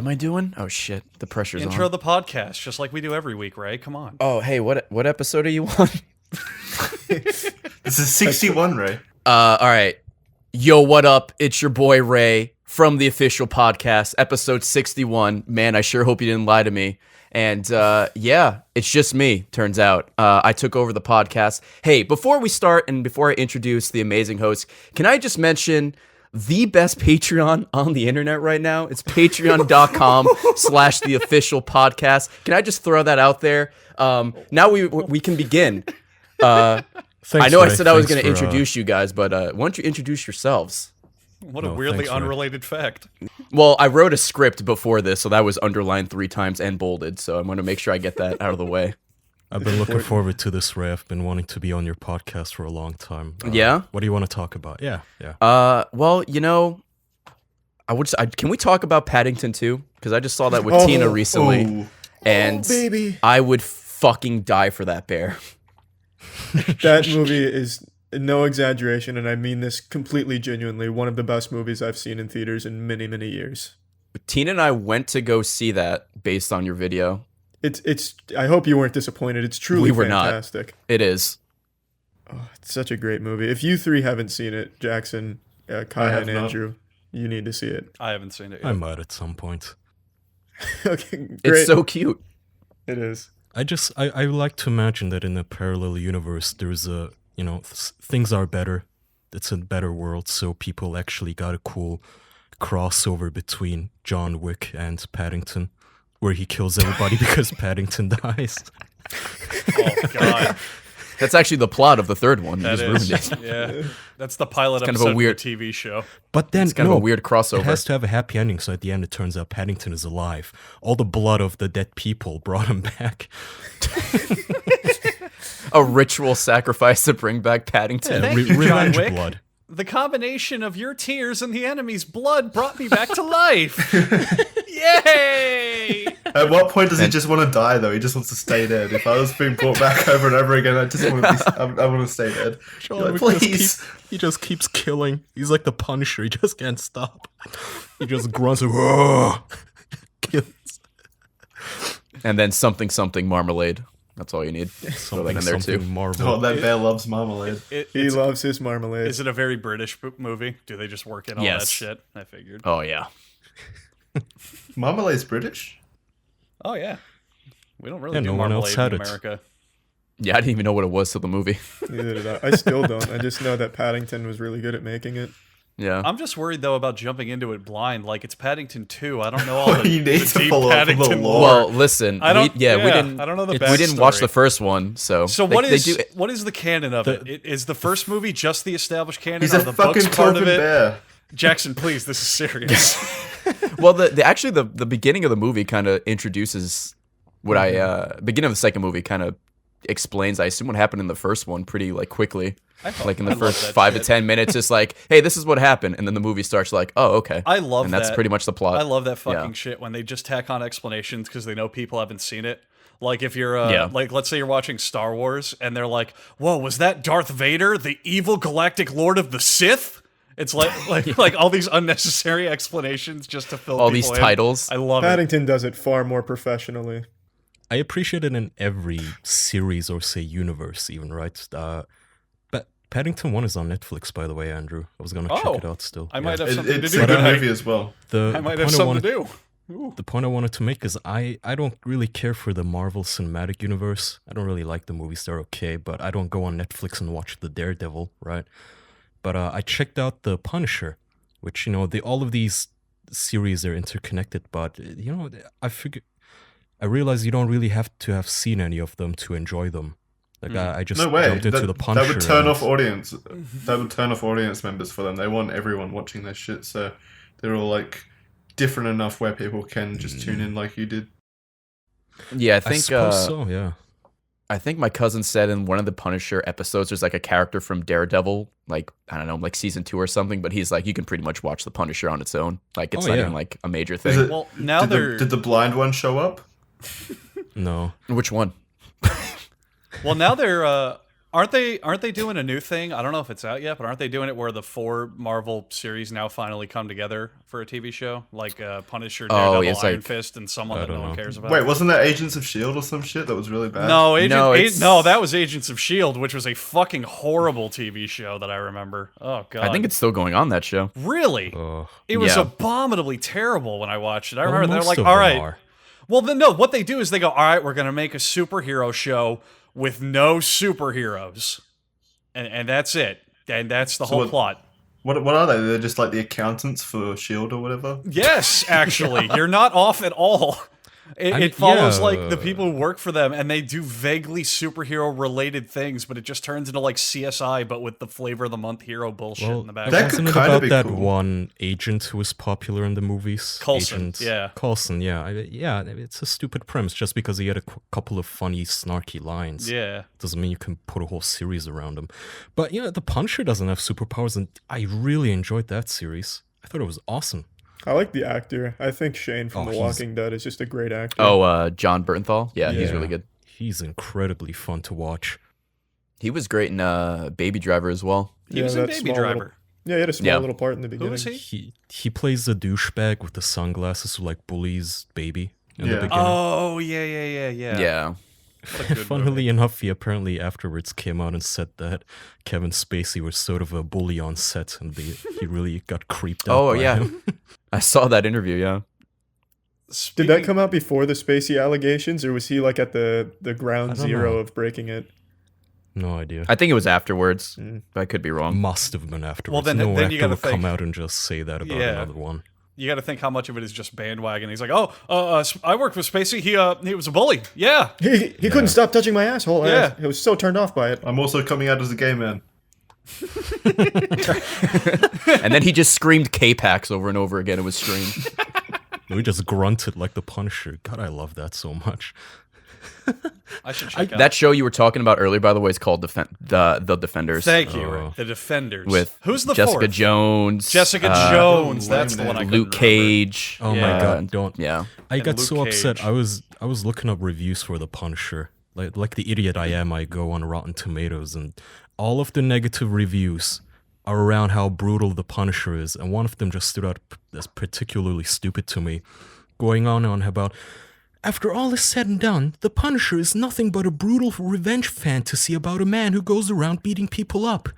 am I doing? Oh shit, the pressure's on. Intro the podcast, just like we do every week, Ray. Come on. Oh, hey, what episode are you on? This is 61, Ray. All right. Yo, what up? It's your boy Ray from the official podcast, episode 61. Man, I sure hope you didn't lie to me. And yeah, it's just me, turns out. I took over the podcast. Hey, before we start and before I introduce the amazing host, can I just mention the best Patreon on the internet right now? It's patreon.com/the official podcast. Can I just throw that out there? Now we can begin. I know I said I was going to introduce you guys, but why don't you introduce yourselves? What a weirdly unrelated fact. Well, I wrote a script before this, so that was underlined 3 times and bolded, so I'm going to make sure I get that out of the way. I've been looking forward to this, Ray. I've been wanting to be on your podcast for a long time. Yeah? What do you want to talk about? Yeah. Well, you know, can we talk about Paddington 2? Because I just saw that with Tina recently, and baby. I would fucking die for that bear. That movie is no exaggeration, and I mean this completely genuinely, one of the best movies I've seen in theaters in many, many years. Tina and I went to go see that based on your video. It's. I hope you weren't disappointed. It's truly fantastic. Not. It is. Oh, it's such a great movie. If you three haven't seen it, Jackson, Kaya, and Andrew, you need to see it. I haven't seen it yet. I might at some point. Okay, great. It's so cute. It is. I like to imagine that in a parallel universe, there's things are better. It's a better world, so people actually got a cool crossover between John Wick and Paddington, where he kills everybody because Paddington dies. Oh, God. That's actually the plot of the third one. That you just is. ruined it. Yeah. That's the pilot kind of episode a weird of the TV show. But then, It's kind of a weird crossover. It has to have a happy ending, so at the end it turns out Paddington is alive. All the blood of the dead people brought him back. A ritual sacrifice to bring back Paddington. Thank you, John revenge Wick. blood. The combination of your tears and the enemy's blood brought me back to life. Yay! At what point does he just want to die, though? He just wants to stay dead. If I was being brought back over and over again, I just want to I want to stay dead. John Wick please. he just keeps killing. He's like the Punisher. He just can't stop. He just grunts and "Whoa!" Kills. And then something marmalade. That's all you need. Throw that in there too. Marvel. Oh, that bear loves marmalade. He loves his marmalade. Is it a very British movie? Do they just work in all that shit? I figured. Oh yeah. Marmalade's British? Oh, yeah. We don't really do no one marmalade else had in it. America. Yeah, I didn't even know what it was till the movie. Neither did I. I still don't. I just know that Paddington was really good at making it. Yeah. I'm just worried, though, about jumping into it blind. Like, it's Paddington 2. I don't know all the, You need the to deep follow up with the Paddington lore. Well, listen. I don't, we didn't. I don't know the We didn't watch the backstory. first one, so. So they- what they is do- what is the canon of it? Is the first movie just the established canon? He's or a the fucking books part talking of it? bear. Jackson, please, this is serious. Well, the beginning of the movie kind of introduces what beginning of the second movie kind of explains, I assume, what happened in the first one pretty quickly. Like in the first 5 to 10 minutes, it's like, hey, this is what happened, and then the movie starts like, oh, okay. I love and that's that. pretty much the plot. I love that fucking shit when they just tack on explanations because they know people haven't seen it. Like if you're, like let's say you're watching Star Wars and they're like, whoa, was that Darth Vader, the evil galactic lord of the Sith? It's like all these unnecessary explanations just to fill all people these in. titles. I love it. Paddington does it far more professionally. I appreciate it in every series or say universe, even, right? But Paddington 1 is on Netflix, by the way, Andrew. I was gonna check it out still. I might have something to It's do a good tonight. movie as well. I might have something to do. Ooh. The point I wanted to make is I don't really care for the Marvel Cinematic Universe. I don't really like the movies. They're okay, but I don't go on Netflix and watch the Daredevil, right? But I checked out the Punisher, which, all of these series are interconnected, but, I realized you don't really have to have seen any of them to enjoy them. Like, I just No way. jumped into the Punisher. That would turn off audience. That would turn off audience members for them. They want everyone watching their shit, so they're all different enough where people can just tune in like you did. Yeah, I I think suppose so, yeah. I think my cousin said in one of the Punisher episodes, there's a character from Daredevil, I don't know, season 2 or something, but he's you can pretty much watch the Punisher on its own. It's not even a major Is thing. it- Well, now did the blind one show up? No. Which one? Well, now they're Aren't they doing a new thing? I don't know if it's out yet, but aren't they doing it where the 4 Marvel series now finally come together for a TV show? Like Punisher, Daredevil, Iron Fist, and someone that no one cares about. Wait, wasn't that Agents of S.H.I.E.L.D. or some shit that was really bad? No, no, that was Agents of S.H.I.E.L.D., which was a fucking horrible TV show that I remember. Oh, God. I think it's still going on, that show. Really? It was abominably terrible when I watched it. I remember they're like, all right. Well, then, no, what they do is they go, all right, we're going to make a superhero show with no superheroes. And that's it. And that's the whole plot. What are they? They're just like the accountants for S.H.I.E.L.D. or whatever? Yes, actually. You're not off at all. It follows like the people who work for them, and they do vaguely superhero-related things, but it just turns into like CSI, but with the flavor of the month hero bullshit in the back. That could kind of be that cool. one agent who was popular in the movies? Coulson, Coulson, yeah. It's a stupid premise just because he had a couple of funny, snarky lines. Yeah. Doesn't mean you can put a whole series around him. But, the Punisher doesn't have superpowers, and I really enjoyed that series. I thought it was awesome. I like the actor. I think Shane from The Walking Dead is just a great actor. John Bernthal. Yeah, he's really good. He's incredibly fun to watch. He was great in Baby Driver as well. He was in Baby Driver. He had a small little part in the beginning. Who was he? He plays the douchebag with the sunglasses who like bullies Baby in the beginning. Oh, yeah. Yeah. Funnily enough, he apparently afterwards came out and said that Kevin Spacey was sort of a bully on set, and he really got creeped out by him. I saw that interview, yeah. Did that come out before the Spacey allegations, or was he like at the ground zero of breaking it? No idea. I think it was afterwards. But I could be wrong. Must have been afterwards. Well, then no you actor gotta would think, come out and just say that about another one. You got to think how much of it is just bandwagon. He's like, I worked with Spacey. He was a bully. Yeah. He couldn't stop touching my asshole. Yeah. I was so turned off by it. I'm also coming out as a gay man. And then he just screamed K-Pax over and over again. It was strange. We just grunted like the Punisher. God, I love that so much. I should check out that show you were talking about earlier, by the way, is called the Defenders. Thank you. The Defenders. With who's the Jessica fourth? Jones. Jessica Jones. That's the one I couldn't Luke Cage. Oh my God! Don't. Yeah. I got Luke so upset. Cage. I was looking up reviews for the Punisher. Like the idiot I am, I go on Rotten Tomatoes, and all of the negative reviews are around how brutal the Punisher is, and one of them just stood out as particularly stupid to me, going on about. After all is said and done, the Punisher is nothing but a brutal revenge fantasy about a man who goes around beating people up.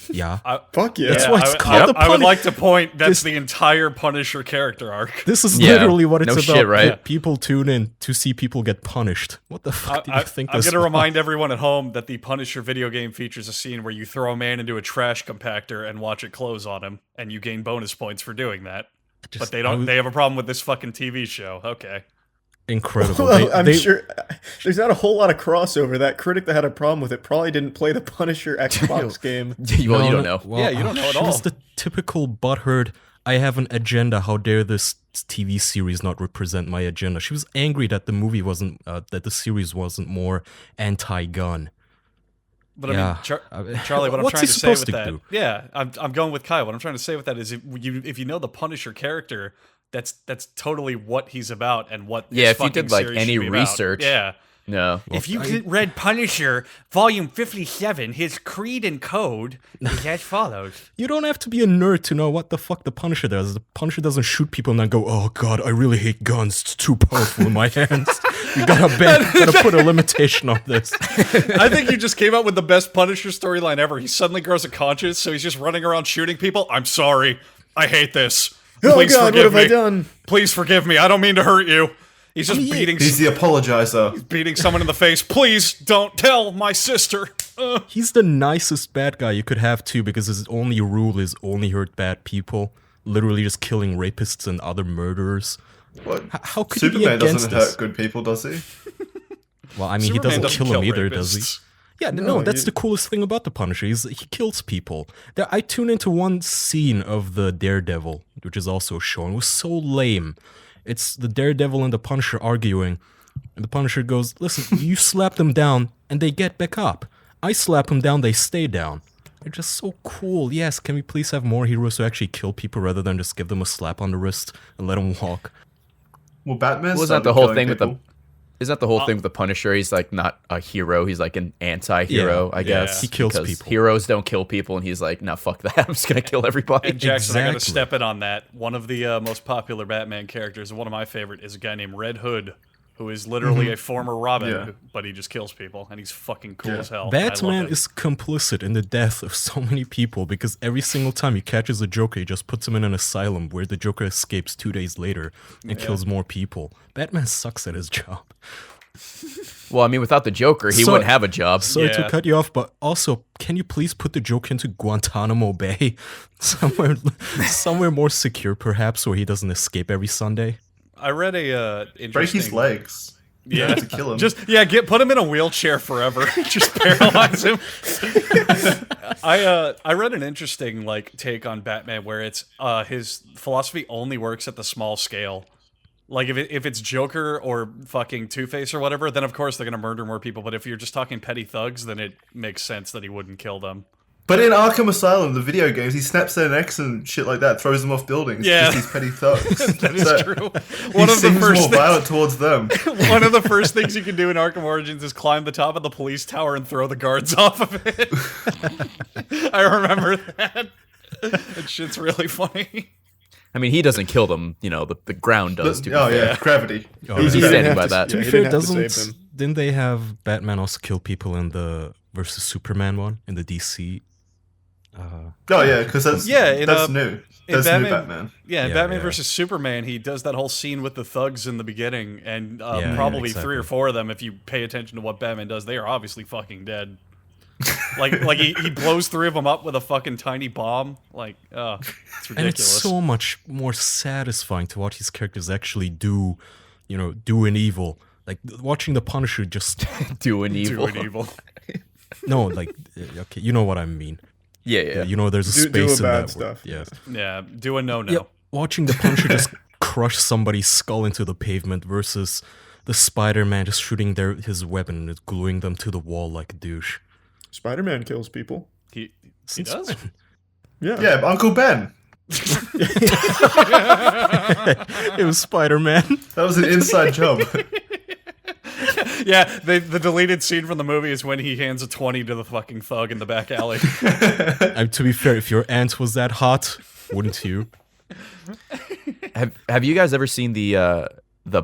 Yeah. Fuck yeah. That's why it's called the I would Punisher. like to point that's the entire Punisher character arc. This is literally what it's no about. shit, right? People tune in to see people get punished. What the fuck do you think I'm this going to was? remind everyone at home that the Punisher video game features a scene where you throw a man into a trash compactor and watch it close on him, and you gain bonus points for doing that. But they don't. They have a problem with this fucking TV show. Okay. Incredible. Well, I'm sure there's not a whole lot of crossover. That critic that had a problem with it probably didn't play the Punisher Xbox game. Well, you don't know. Well, you don't know at she all. was the typical butthurt, I have an agenda, how dare this TV series not represent my agenda. She was angry that the movie wasn't, that the series wasn't more anti-gun. But I mean, Charlie, what I'm trying to say with that, I'm going with Kai. What I'm trying to say with that is, if you know the Punisher character, that's totally what he's about and what. If you did like any research, no. If you read Punisher Volume 57, his creed and code is as follows. You don't have to be a nerd to know what the fuck the Punisher does. The Punisher doesn't shoot people and then go, oh god, I really hate guns. It's too powerful in my hands. We gotta put a limitation on this. I think you just came up with the best Punisher storyline ever. He suddenly grows a conscience, so he's just running around shooting people. I'm sorry. I hate this. Please God, forgive what have me. I done? Please forgive me. I don't mean to hurt you. He's just beating. He's the apologizer. Beating someone in the face. Please don't tell my sister. He's the nicest bad guy you could have too, because his only rule is only hurt bad people. Literally just killing rapists and other murderers. What? How could Superman he be against doesn't this? hurt good people, does he? Well, I mean, Superman he doesn't kill them either, rapists. does he? Yeah, no, that's the coolest thing about the Punisher. He kills people. I tuned into one scene of the Daredevil, which is also shown. It was so lame. It's the Daredevil and the Punisher arguing, and the Punisher goes, listen, you slap them down, and they get back up. I slap them down, they stay down. They're just so cool. Yes, can we please have more heroes who actually kill people rather than just give them a slap on the wrist and let them walk? Well, Batman Was that the whole thing with the... Is that the whole thing with the Punisher? He's like not a hero. He's like an anti-hero, I guess. He kills because people. Heroes don't kill people, and he's like, no, fuck that. I'm just gonna kill everybody. And Jackson, I gotta Exactly. step in on that. One of the most popular Batman characters, and one of my favorite, is a guy named Red Hood, who is literally a former Robin, Yeah. but he just kills people, and he's fucking cool Yeah. as hell. I Batman love it. is complicit in the death of so many people because every single time he catches a Joker, he just puts him in an asylum where the Joker escapes 2 days later and kills more people. Batman sucks at his job. Well, I mean, without the Joker, he So- wouldn't have a job. Sorry Yeah. to cut you off, but also, can you please put the Joker into Guantanamo Bay? somewhere more secure, perhaps, where he doesn't escape every Sunday? I read a interesting. Break his legs. You Yeah, have to kill him. put him in a wheelchair forever. Just paralyze him. I read an interesting take on Batman where it's his philosophy only works at the small scale. Like if it's Joker or fucking Two-Face or whatever, then of course they're gonna murder more people. But if you're just talking petty thugs, then it makes sense that he wouldn't kill them. But in Arkham Asylum, the video games, he snaps their necks and shit like that, throws them off buildings. Yeah. Just these petty thugs. That is So true. He One of the seems first more things, violent towards them. one of the first things you can do in Arkham Origins is climb the top of the police tower and throw the guards off of it. I remember that. That shit's really funny. I mean, he doesn't kill them. You know, the ground does. To be Oh fair. yeah, gravity. Oh, He's He didn't standing have by to- that. To yeah, be he fair, didn't have to save them. didn't they have Batman also kill people in the versus Superman one in the DC? Oh yeah, because that's in, that's new. That's Batman- new Batman. Yeah, in Yeah, Batman yeah. versus Superman, he does that whole scene with the thugs in the beginning, and Yeah, probably exactly. 3 or 4 of them, if you pay attention to what Batman does, they are obviously fucking dead. like he blows 3 of them up with a fucking tiny bomb. Like, it's ridiculous. And it's so much more satisfying to watch these characters actually do an evil. Like watching the Punisher just Doing evil. Doing evil. no, okay, you know what I mean. Yeah. You know, there's a Do space in bad that. stuff. Yeah. Yeah, do a no-no. Yeah, watching the Punisher just crush somebody's skull into the pavement versus the Spider-Man just shooting his weapon and gluing them to the wall like a douche. Spider-Man kills people. He Since does? when? Yeah. Yeah, but Uncle Ben. It was Spider-Man. That was an inside job. Yeah, the deleted scene from the movie is when he hands a 20 to the fucking thug in the back alley. To be fair, if your aunt was that hot, wouldn't you? Have you guys ever seen the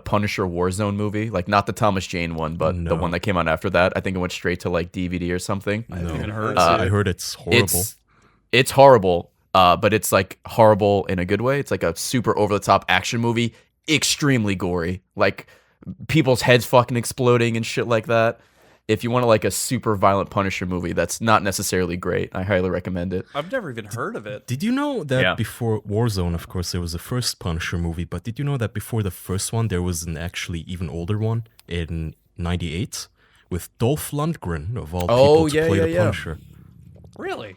Punisher Warzone movie? Like not the Thomas Jane one, but the No. one that came out after that. I think it went straight to like DVD or something. No. even heard I heard it's horrible. It's horrible, but it's like horrible in a good way. It's like a super over the top action movie, extremely gory, like people's heads fucking exploding and shit like that. If you want like a super violent Punisher movie, that's not necessarily great. I highly recommend it. I've never even heard of it. Did you know that Yeah. before Warzone, of course, there was the first Punisher movie, but did you know that before the first one, there was an actually even older one in 98 with Dolph Lundgren, of all Oh, people, to yeah, play yeah, the yeah. Punisher? Really?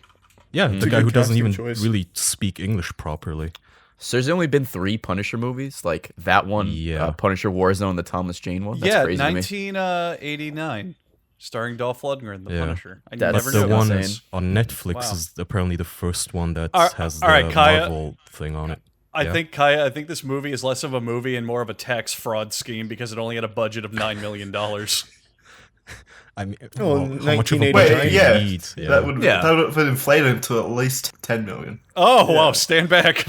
Yeah, the a guy good who doesn't casting even choice. really speak English properly. So there's only been 3 Punisher movies, like that one, Yeah. Punisher Warzone, the Thomas Jane one. That's Yeah, crazy to me. 1989, starring Dolph Lundgren, the Yeah. Punisher. I That's never But the knew one about insane. this. on Netflix Wow. is apparently the first one that All- has the all right, Kaya. Marvel thing on it. I Yeah. think, Kaya, I think this movie is less of a movie and more of a tax fraud scheme because it only had a budget of $9 million. I mean, Oh, well, how much of a 1989. budget Wait, do you yeah. need? That would Yeah. that would have inflated to at least 10 million. Oh, wow, stand back.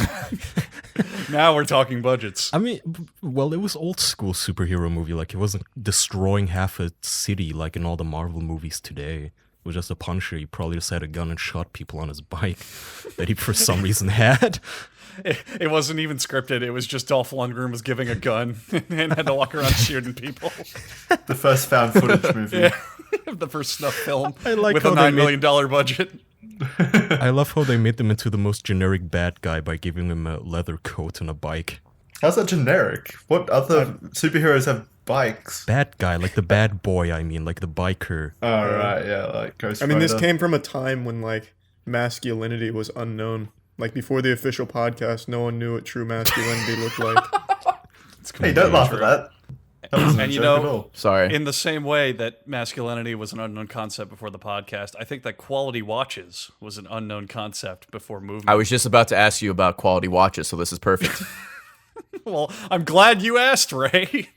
Now we're talking budgets. I mean, well, it was old school superhero movie. Like, it wasn't destroying half a city like in all the Marvel movies today. It was just a Punisher. He probably just had a gun and shot people on his bike that he, for some reason, had. It wasn't even scripted. It was just Dolph Lundgren was giving a gun and had to walk around shooting people. The first found footage movie. Yeah. The first snuff film I like with a how they $9 million budget. I love how they made them into the most generic bad guy by giving him a leather coat and a bike. How's that generic? What other superheroes have bikes? Bad guy, like the bad boy, I mean, like the biker. Oh, right, yeah, like Ghost I mean, this Rider. came from a time when like masculinity was unknown. Like before the official podcast, no one knew what true masculinity looked like. Hey, don't laugh at that. That wasn't And a you joke know- at all. Sorry. In the same way that masculinity was an unknown concept before the podcast, I think that quality watches was an unknown concept before movement. I was just about to ask you about quality watches, so this is perfect. Well, I'm glad you asked, Ray.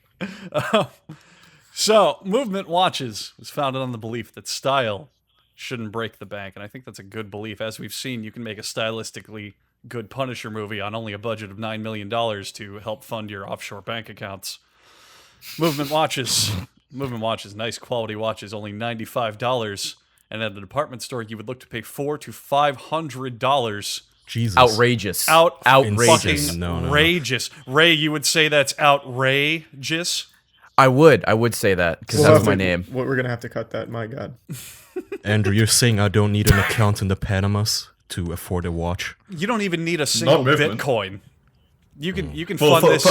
So, Movement Watches was founded on the belief that style shouldn't break the bank, and I think that's a good belief. As we've seen, you can make a stylistically good Punisher movie on only a budget of $9 million to help fund your offshore bank accounts. Movement Watches, nice quality watches, only $95, and at a department store, you would look to pay $400 to $500. Jesus. Outrageous. Outrageous. No. Outrageous. Ray, you would say that's outrageous? I would say that because that's my name. We're gonna have to cut that. My God. Andrew, you're saying I don't need an account in the Panamas to afford a watch? You don't even need a single Movement. Bitcoin. You can Well, fund this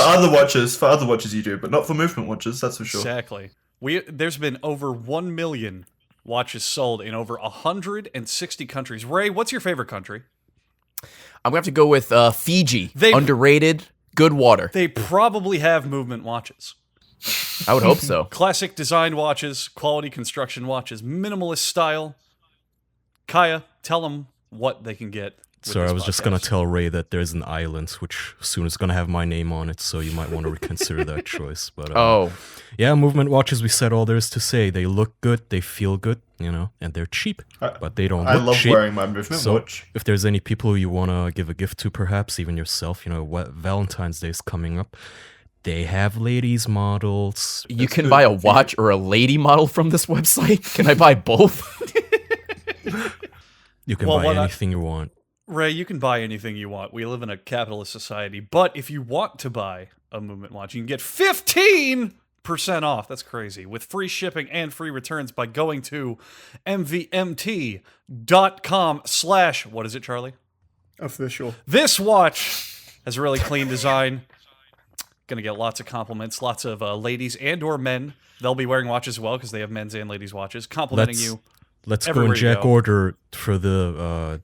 for other watches you do, but not for movement watches. That's for sure. exactly. There's been over 1 million watches sold in over 160 countries. Ray, what's your favorite country? I'm gonna have to go with Fiji. They- Underrated, good water. They probably have Movement watches. I would hope so. Classic design watches, quality construction watches, minimalist style. Kaya, tell them what they can get. with Sorry, this I was just podcast. going to tell Ray that there's an island which soon is going to have my name on it, so you might want to reconsider that choice. But yeah, movement watches, we said all there is to say. They look good, they feel good, and they're cheap, but they don't I look love cheap. wearing my movement So watch. if there's any people who you want to give a gift to, perhaps even yourself, what Valentine's Day is coming up. They have ladies models. You can buy a watch or a lady model from this website. Can I buy both? You can Well, buy what I- anything you want. Ray, you can buy anything you want. We live in a capitalist society. But if you want to buy a Movement watch, you can get 15% off. That's crazy. With free shipping and free returns by going to mvmt.com/ what is it, Charlie? Official. This watch has a really clean design. Gonna get lots of compliments. Lots of ladies and or men. They'll be wearing watches as well because they have men's and ladies watches. Complimenting you. Let's go in everywhere you jack go. order for the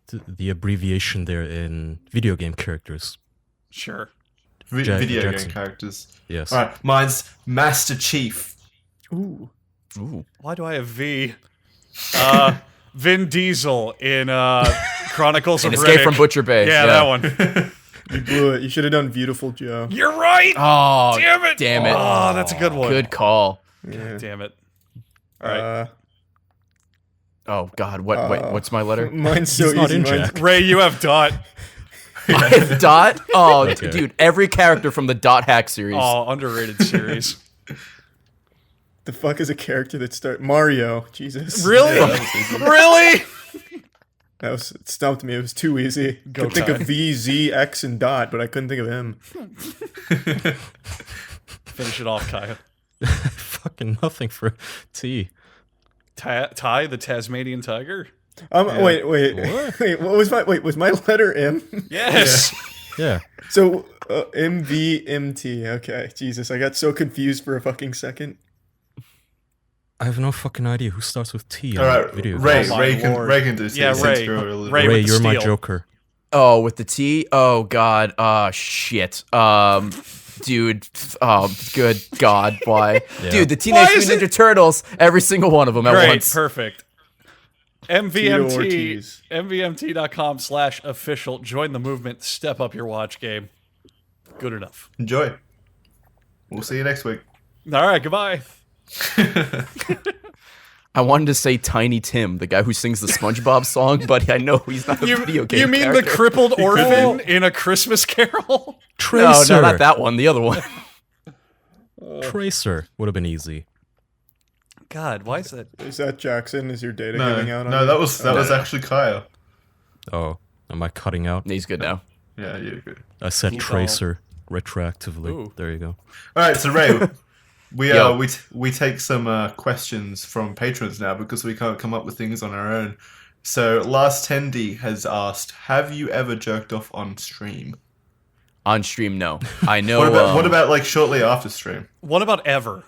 abbreviation there in video game characters. Sure. Video Jackson. game characters. Yes. All right, mine's Master Chief. Ooh. Ooh. Why do I have V? Vin Diesel in Chronicles An of Escape Riddick. from Butcher Bay. Yeah, that one. You blew it. You should have done Beautiful Joe. You're right. Oh, Damn it. Damn it. Oh, that's a good one. Good call. Yeah. Damn it. All right. Oh God, what's my letter? Mine's so He's not easy. in Mine's Jack. Ray, you have Dot. I have Dot. Oh, Okay. dude, every character from the Dot Hack series. Oh, underrated series. the fuck is a character that Mario. Jesus. Really? Yeah, that was easy. Really? It stumped me. It was too easy. Go Could think of Ty. V, Z, X, and Dot, but I couldn't think of him. Finish it off, Kaya. Fucking nothing for T. Ty, the Tasmanian tiger? Wait. What? Wait, was my letter M? Yes. Yeah. So, MVMT. Okay. Jesus, I got so confused for a fucking second. I have no fucking idea who starts with T All on right, video Ray, games. Oh, my Ray can Lord. do. Yeah, since Ray. you're a little- Ray Ray, with the you're my steel. Joker. Oh, with the T. Oh God. Shit. Dude. Oh, good God. Why? Yeah. Dude, the Teenage Why is Mutant Ninja Turtles. Every single one of them at Great. once. Perfect. Tito MVMT. Ortiz. MVMT.com/official. Join the movement. Step up your watch game. Good enough. Enjoy. We'll see you next week. All right. Goodbye. I wanted to say Tiny Tim, the guy who sings the SpongeBob song, but I know he's not a video game You mean character. the crippled orphan in A Christmas Carol? Tracer. No, not that one. The other one. Tracer would have been easy. God, why is that? Is that Jackson? Is your data No, giving out on no, you? that was actually Kaya. Oh, am I cutting out? He's good now. Yeah, you're good. I said Keep Tracer retroactively. Ooh. There you go. All right, so Ray, Yo. we take some questions from patrons now because we can't come up with things on our own. So Last Tendy has asked, "Have you ever jerked off on stream? On stream, no. I know. What about like shortly after stream? What about ever?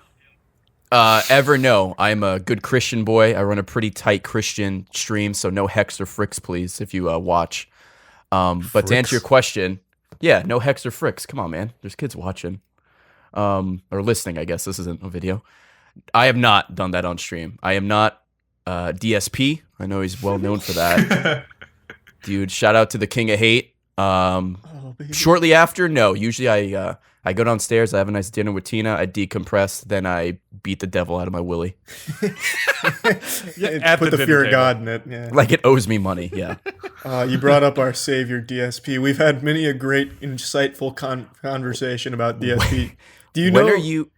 Ever no. I'm a good Christian boy. I run a pretty tight Christian stream, so no hex or fricks, please, if you watch. But to answer your question, yeah, no hex or fricks. Come on, man. There's kids watching. Or listening, I guess. This isn't a video. I have not done that on stream. I am not DSP. I know he's well known for that. Dude, shout out to the King of Hate. Oh, baby. Shortly after, no. Usually I I go downstairs, I have a nice dinner with Tina, I decompress, then I beat the devil out of my willy. At Put the dinner fear of table. God in it. Yeah. Like it owes me money, yeah. You brought up our savior DSP. We've had many a great, insightful conversation about DSP. Do you know? When are you...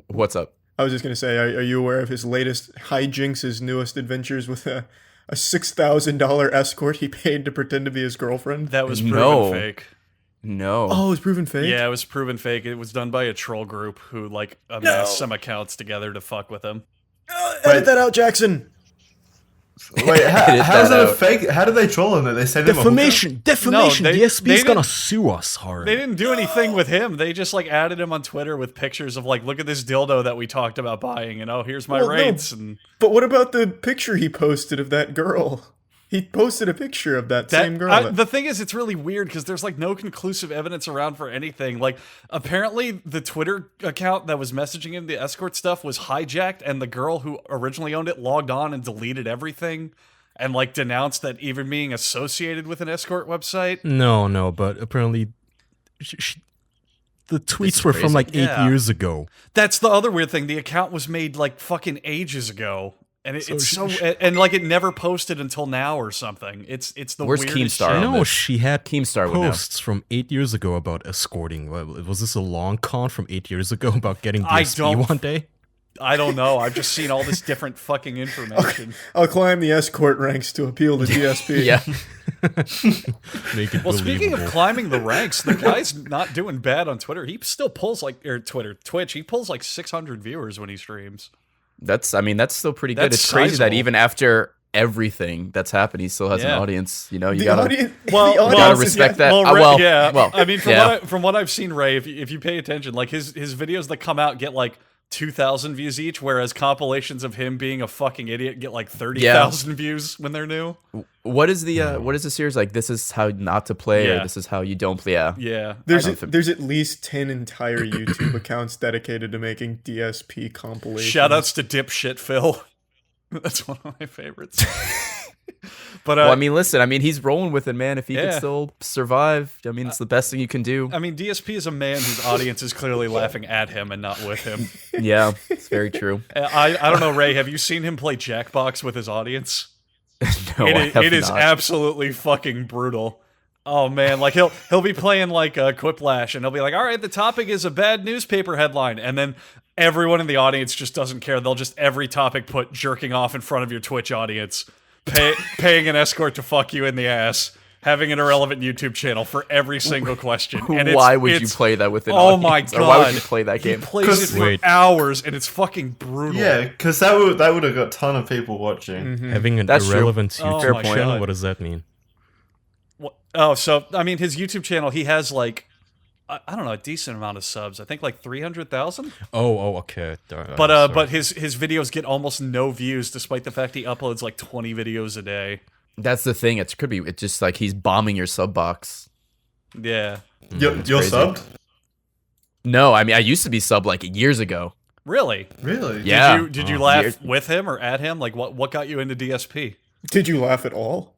What's up? I was just going to say, are you aware of his latest hijinks, his newest adventures with a $6,000 escort he paid to pretend to be his girlfriend? That was proven No. fake. No. Oh, it was proven fake? Yeah, it was proven fake. It was done by a troll group who like amassed some accounts together to fuck with him. Edit that out, Jackson. Wait, Edit how's that that a out. fake? How did they troll him? They said him a hooker? Defamation. they DSP's gonna didn't- sue us hard. They didn't do anything with him. They just like added him on Twitter with pictures of like, look at this dildo that we talked about buying, and oh, here's my Well, no. rates. And But what about the picture he posted of that girl? He posted a picture of that same girl. the thing is, it's really weird because there's like no conclusive evidence around for anything. Like, apparently, the Twitter account that was messaging him the escort stuff was hijacked, and the girl who originally owned it logged on and deleted everything, and like denounced that even being associated with an escort website. No, but apparently, the tweets were from like 8 Yeah. years ago. That's the other weird thing. The account was made like fucking ages ago. And it's she- so, and like it never posted until now or something. It's the Where's weirdest Keemstar shit. on No, this? she had Keemstar would know. posts from 8 years ago about escorting. Was this a long con from 8 years ago about getting I DSP don't- one day? I don't know. I've just seen all this different fucking information. I'll climb the escort ranks to appeal to DSP. Yeah. Make it Well, speaking of believable. climbing the ranks, the guy's not doing bad on Twitter. He still pulls like Twitch. He pulls like 600 viewers when he streams. That's still pretty good. That's It's crazy that sizable. even after everything that's happened, he still has an Yeah. audience. You know, you The gotta... audience, Well, the audience gotta is- respect that. Well, I mean, yeah. from what I've seen, Ray, if you pay attention, like his videos that come out get like 2,000 views each, whereas compilations of him being a fucking idiot get like 30,000 views when they're new. What is the series like? This is how not to play, or Yeah. this is how you don't play. Yeah. Yeah. There's at least 10 entire YouTube accounts dedicated to making DSP compilations. Shoutouts to dipshit Phil. That's one of my favorites. But Well, I mean, listen. I mean, he's rolling with it, man. If he Yeah. can still survive, I mean, it's the best thing you can do. I mean, DSP is a man whose audience is clearly laughing at him and not with him. Yeah, it's very true. I don't know, Ray. Have you seen him play Jackbox with his audience? No, I have It is not. absolutely fucking brutal. Oh man, like he'll be playing like Quiplash, and he'll be like, "All right, the topic is a bad newspaper headline," and then everyone in the audience just doesn't care. They'll just every topic put jerking off in front of your Twitch audience, paying an escort to fuck you in the ass, having an irrelevant YouTube channel for every single question. And Why would you play that with an Oh audience? my Or why would God. you play that He game? plays it for Wait. hours, and it's fucking brutal. Yeah, because that would have got a ton of people watching. Having an That's true. irrelevant Oh YouTube my channel, God. what does that mean? Oh, so I mean, his YouTube channel, he has like, I don't know, a decent amount of subs. I think like 300,000. Okay. But his videos get almost no views, despite the fact he uploads like 20 videos a day. That's the thing. It's just like he's bombing your sub box. Yeah, You're crazy. subbed? No, I mean, I used to be sub like years ago. really? Really? Yeah. Did you laugh Weird. with him or at him? Like, what got you into DSP? Did you laugh at all?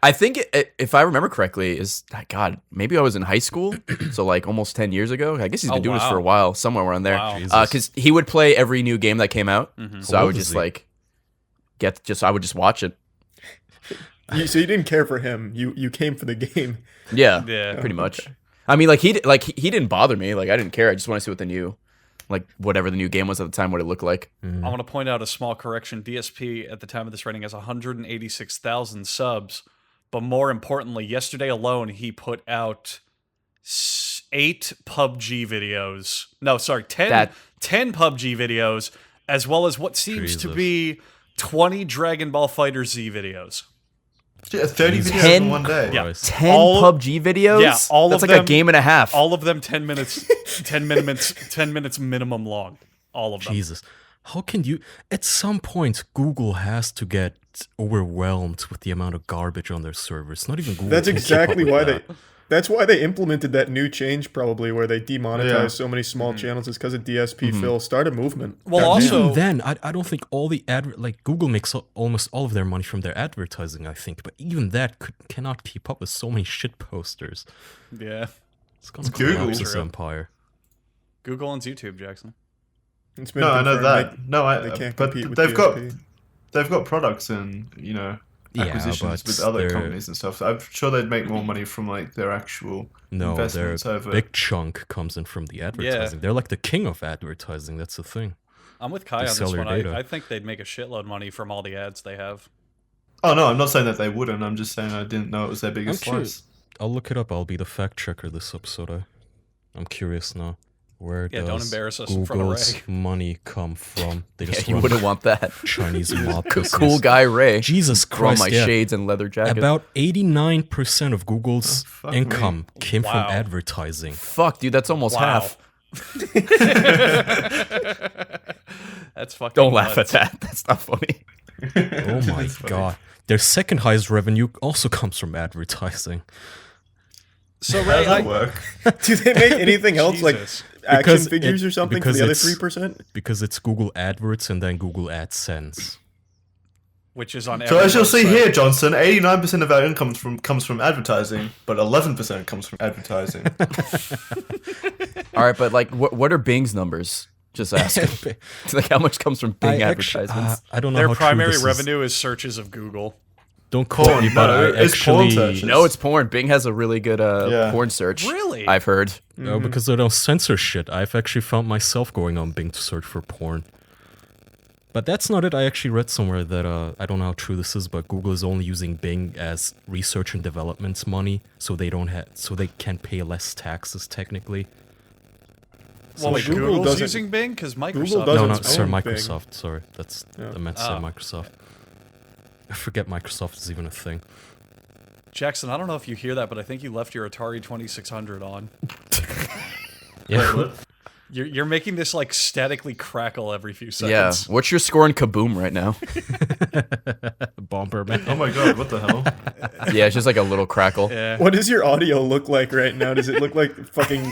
I think if I remember correctly, God, maybe I was in high school, so like almost 10 years ago. I guess he's been doing this wow. for a while, somewhere around there. Wow. Because he would play every new game that came out, so How I old would is just he? like I would just watch it. So you didn't care for him. You came for the game. Yeah, Yeah. pretty much. I mean, he didn't bother me. Like I didn't care. I just want to see what the new, like whatever the new game was at the time, what it looked like. I want to point out a small correction. DSP at the time of this writing has 186,000 subs, but more importantly, yesterday alone he put out 8 PUBG videos. No, sorry, 10 PUBG videos, as well as what seems to Jesus. be 20 Dragon Ball Fighter Z videos. Yeah, 30 videos 10 in one day. Yeah. Christ. 10 All- PUBG videos. Yeah, all That's of like them- a game and a half. All of them 10 minutes, 10 minutes minimum long. All of them. Jesus. How can you... At some point, Google has to get overwhelmed with the amount of garbage on their servers. Not even Google. That's can keep up exactly with why that. That's why they implemented that new change, probably, where they demonetized Yeah. so many small channels. Is because of DSP. Phil, start a movement. Well, God also- damn. Even then, I don't think all the Google makes almost all of their money from their advertising, I think. But even that cannot keep up with so many shit posters. Yeah. It's gonna Google. collapse this True. empire. Google owns YouTube, Jackson. It's been No, I know confirmed that. No, they can't but compete with they've got PSP. products and acquisitions but with other they're- companies and stuff. I'm sure they'd make more money from like their actual No, their investments over. big chunk comes in from the advertising. They're like the king of advertising. That's the thing. I'm with Kai They on sell this your one. data. I think they'd make a shitload of money from all the ads they have. Oh no, I'm not saying that they wouldn't. I'm just saying I didn't know it was their biggest I'm curious. slice. I'll look it up. I'll be the fact checker this episode. I'm curious now. Where Yeah, does don't embarrass us in front of Google's Ray. money come from? They Yeah, just you run wouldn't want that. Chinese mob business. Cool guy Ray. Jesus Throw on Christ! my yeah. shades and leather jacket. About 89% of Google's fuck me. income came Wow. from advertising. Fuck, dude, that's almost Wow. half. That's fucking Don't laugh at nuts. that. That's not funny. Oh my That's funny. god. Their second highest revenue also comes from advertising. So How Ray, does that work? Do they make anything else like Jesus. action Because figures it- or something for because the other it's- 3%? Because it's Google AdWords and then Google AdSense. Which is on So every as you'll see website. here, Johnson, 89% of our income comes from advertising, but 11% comes from advertising. All right, but like, what are Bing's numbers? Just asking. Like, how much comes from Bing advertisements? I don't know Their how true primary this is. revenue is searches of Google. Don't quote Porn, me, but no, I it's porn actually searches. No, it's porn. Bing has a really good Yeah. porn search. Really? I've heard. no, because they don't censor shit. I've actually found myself going on Bing to search for porn. But that's not it. I actually read somewhere that I don't know how true this is, but Google is only using Bing as research and development money, so they can pay less taxes technically. Well, wait, Google Google's doesn't- using Bing? Because Microsoft... Google No, doesn't no, sorry, own Bing. Microsoft. Sorry, that's I meant to say Oh. Microsoft. I forget Microsoft is even a thing. Jackson, I don't know if you hear that, but I think you left your Atari 2600 on. Yeah. You're making this like statically crackle every few Yeah. seconds. What's your score in Kaboom right now? Bomberman. Oh my god, what the hell? Yeah, it's just like a little crackle. Yeah. What does your audio look like right now? Does it look like fucking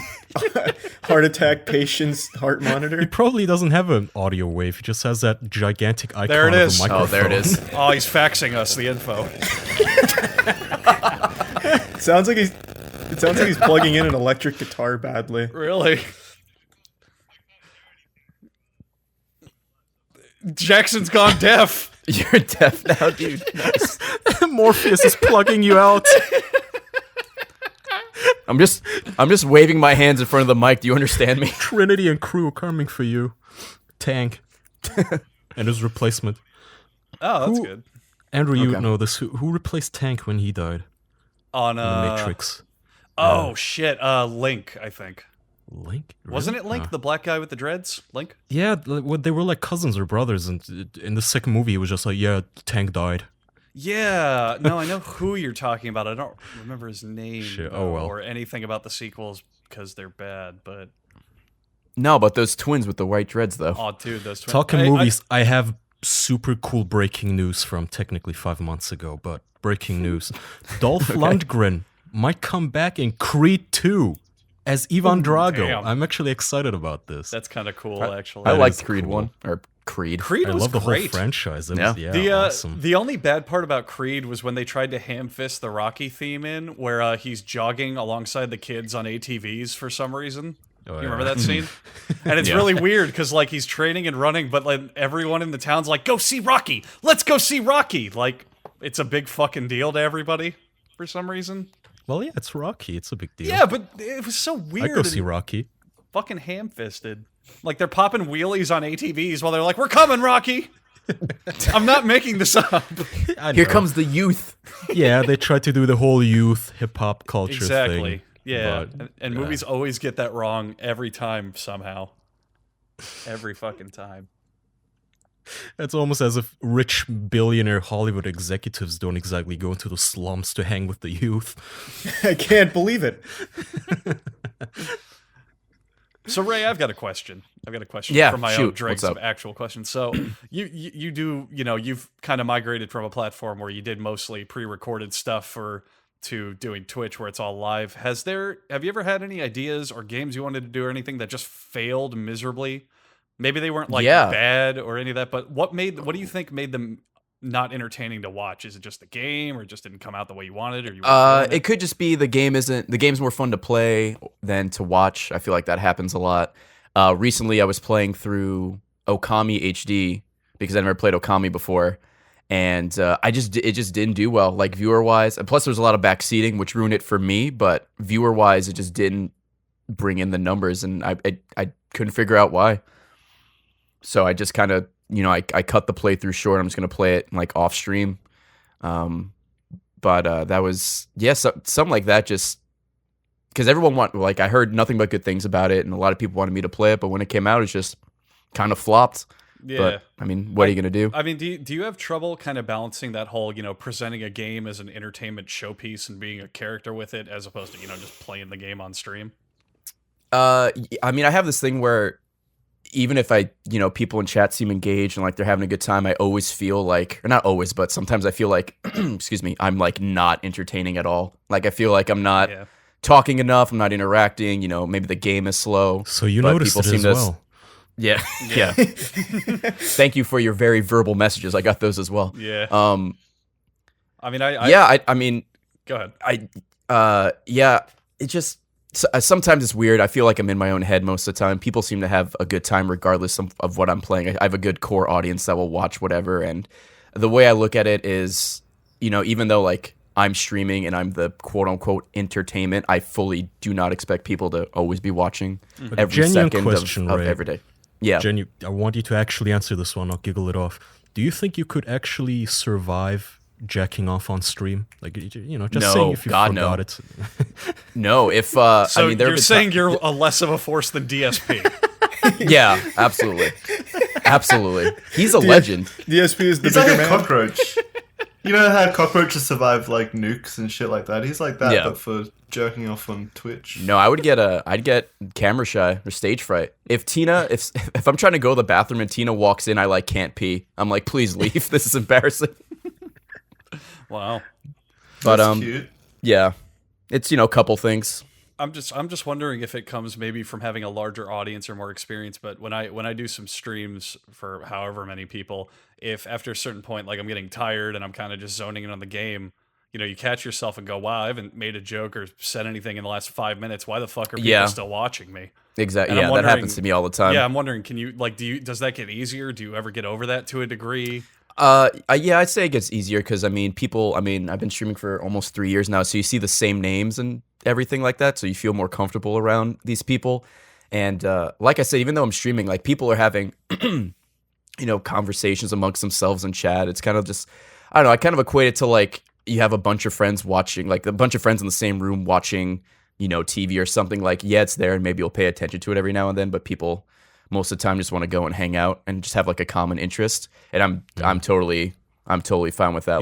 heart attack patient's heart monitor? He probably doesn't have an audio wave. He just has that gigantic icon There it of is. a Oh, microphone. Oh, there it is. Oh, he's faxing us the info. It sounds like he's plugging in an electric guitar badly. Really? Jackson's gone deaf. You're deaf now, dude. Nice. Morpheus is plugging you out. I'm just waving my hands in front of the mic. Do you understand me? Trinity and crew coming for you. Tank. And his replacement. Oh, that's Who- good. Andrew, you Okay. know this. Who replaced Tank when he died On in the Matrix? Oh shit, Link, I think. Link? Wasn't it Really? Link, the black guy with the dreads? Link? Yeah, they were like cousins or brothers, and in the second movie, it was just like, yeah, Tank died. Yeah, no, I know who you're talking about. I don't remember his name Shit, though, oh well. or anything about the sequels because they're bad. But No, but those twins with the white dreads, though. oh, dude, those twins. Talking movies, I have super cool breaking news from technically 5 months ago, but breaking news. Dolph Lundgren might come back in Creed 2 as Ivan Drago. damn. I'm actually excited about this. That's kind of cool, actually. I That liked is Creed cool. 1 or Creed. Creed I was love the great. whole franchise. It Yeah. was, yeah, awesome. The only bad part about Creed was when they tried to ham fist the Rocky theme in, where he's jogging alongside the kids on ATVs for some reason. Oh, You yeah. remember that scene? And it's Yeah. really weird because like he's training and running, but like everyone in the town's like, "Go see Rocky! Let's go see Rocky!" Like it's a big fucking deal to everybody for some reason. Well, yeah, it's Rocky. It's a big deal. Yeah, but it was so I'd weird. go see and Rocky. fucking ham fisted. Like they're popping wheelies on ATVs while they're like, "We're coming, Rocky." I'm not making this up. I Here know. comes the youth. Yeah, they tried to do the whole youth hip hop culture Exactly. thing. Yeah. but, And movies always get that wrong every time somehow. Every fucking time. It's almost as if rich billionaire Hollywood executives don't exactly go into the slums to hang with the youth. I can't believe it. So Ray, I've got a question. Yeah, from my own shoot. dregs What's of up? actual questions. So you do, you've kind of migrated from a platform where you did mostly pre-recorded stuff to doing Twitch where it's all live. Have you ever had any ideas or games you wanted to do or anything that just failed miserably? Maybe they weren't like Yeah. bad or any of that, but what do you think made them not entertaining to watch? Is it just the game, or it just didn't come out the way you wanted, or you? It could just be the game's more fun to play than to watch. I feel like that happens a lot. Recently, I was playing through Okami HD because I never played Okami before, and it just didn't do well, like viewer wise. And plus, there's a lot of backseating, which ruined it for me. But viewer wise, it just didn't bring in the numbers, and I couldn't figure out why. So I just kind of, I cut the playthrough short. I'm just gonna play it like off stream. But that was something like that. Just because everyone I heard nothing but good things about it, and a lot of people wanted me to play it. But when it came out, it's just kind of flopped. Yeah. But I mean, what are you gonna do? I mean, do you have trouble kind of balancing that whole, presenting a game as an entertainment showpiece and being a character with it, as opposed to, just playing the game on stream? I mean, I have this thing where even if people in chat seem engaged and like they're having a good time, I always feel like, or not always, but sometimes I feel like, excuse me, I'm like not entertaining at all. Like I feel like I'm not talking enough. I'm not interacting. Maybe the game is slow. So you noticed it as well. Yeah. Thank you for your very verbal messages. I got those as well. Yeah. I mean, I mean, go ahead. It just, sometimes it's weird. I feel like I'm in my own head most of the time. People seem to have a good time regardless of what I'm playing. I have a good core audience that will watch whatever. And the way I look at it is, even though like I'm streaming and I'm the quote unquote entertainment, I fully do not expect people to always be watching every second of every day. Yeah. I want you to actually answer this one. I'll giggle it off. Do you think you could actually survive jacking off on stream? Like, just saying if you forgot it. No, if so I mean, you're saying you're a less of a force than DSP. Yeah, absolutely. He's a legend. DSP is the He's bigger like a man. cockroach. You know how cockroaches survive like nukes and shit like that? He's like that, but for jerking off on Twitch. No, I'd get camera shy or stage fright. If I'm trying to go to the bathroom and Tina walks in, I like can't pee. I'm like, please leave. This is embarrassing. Wow. But That's cute. yeah, it's a couple things. I'm just wondering if it comes maybe from having a larger audience or more experience. But when I do some streams for however many people, if after a certain point, like I'm getting tired and I'm kind of just zoning in on the game, you catch yourself and go, wow, I haven't made a joke or said anything in the last 5 minutes. Why the fuck are people still watching me? Exactly. Yeah, that happens to me all the time. Yeah, I'm wondering, can you does that get easier? Do you ever get over that to a degree? Yeah, I'd say it gets easier because I've been streaming for almost 3 years now, so you see the same names and everything like that, so you feel more comfortable around these people. And like I said, even though I'm streaming, like people are having conversations amongst themselves in chat. It's kind of just, I don't know, I kind of equate it to like you have a bunch of friends watching, like a bunch of friends in the same room watching TV or something. Like, yeah, it's there and maybe you'll pay attention to it every now and then, but people most of the time just want to go and hang out and just have like a common interest. And I'm totally fine with that.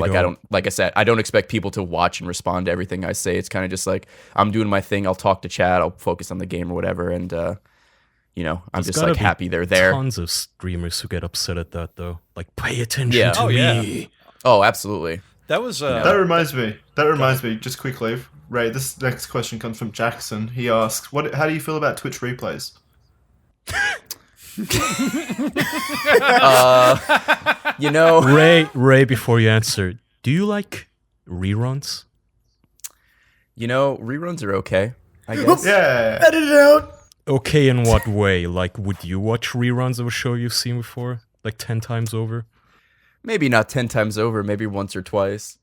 Like I said, I don't expect people to watch and respond to everything I say. It's kind of just like, I'm doing my thing. I'll talk to chat. I'll focus on the game or whatever. And, I'm just like happy they're there. Tons of streamers who get upset at that though. Like, pay attention to me. Yeah. Oh, absolutely. That was, That reminds me, just quickly, Ray, this next question comes from Jackson. He asks, how do you feel about Twitch replays? Ray, before you answer, do you like reruns? Reruns are okay, I guess. Yeah. Edit it out. Okay, in what way? Like, would you watch reruns of a show you've seen before? Like 10 times over? Maybe not 10 times over, maybe once or twice.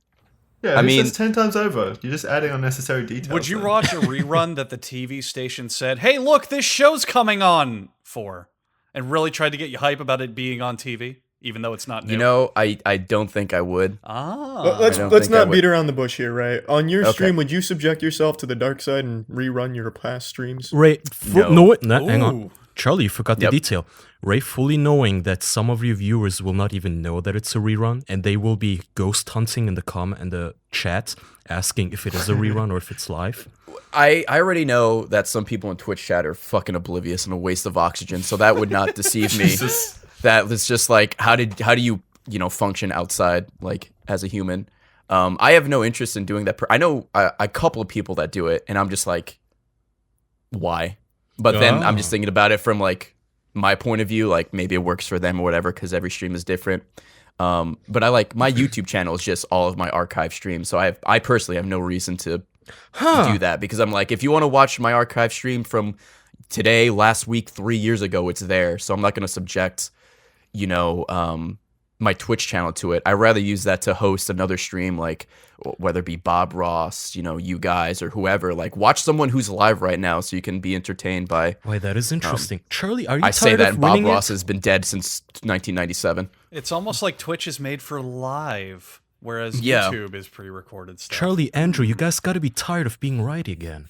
Yeah, I mean, says 10 times over. You're just adding unnecessary details. Would you watch a rerun that the TV station said, hey, look, this show's coming on for, and really tried to get you hype about it being on TV, even though it's not new? I don't think I would. Let's not beat around the bush here, Ray. On your stream, would you subject yourself to the dark side and rerun your past streams? Ray, hang on. Charlie, you forgot the detail. Ray, fully knowing that some of your viewers will not even know that it's a rerun, and they will be ghost hunting in the chat, asking if it is a rerun or if it's live. I already know that some people in Twitch chat are fucking oblivious and a waste of oxygen, so that would not deceive me. That was just like, how do you function outside, like, as a human? I have no interest in doing that. I know a couple of people that do it, and I'm just like, why? But then I'm just thinking about it from like my point of view, like maybe it works for them or whatever, because every stream is different. But I like my YouTube channel is just all of my archive streams. So I personally have no reason to do that because I'm like, if you want to watch my archive stream from today, last week, 3 years ago, it's there. So I'm not going to subject, my Twitch channel to it. I'd rather use that to host another stream, like whether it be Bob Ross, you guys or whoever. Like watch someone who's live right now so you can be entertained by. Why, that is interesting. Charlie, are you I say tired that of and Bob winning Ross it? has been dead since 1997. It's almost like Twitch is made for live, whereas Yeah. YouTube is pre-recorded stuff. Charlie, Andrew, you guys gotta be tired of being right again.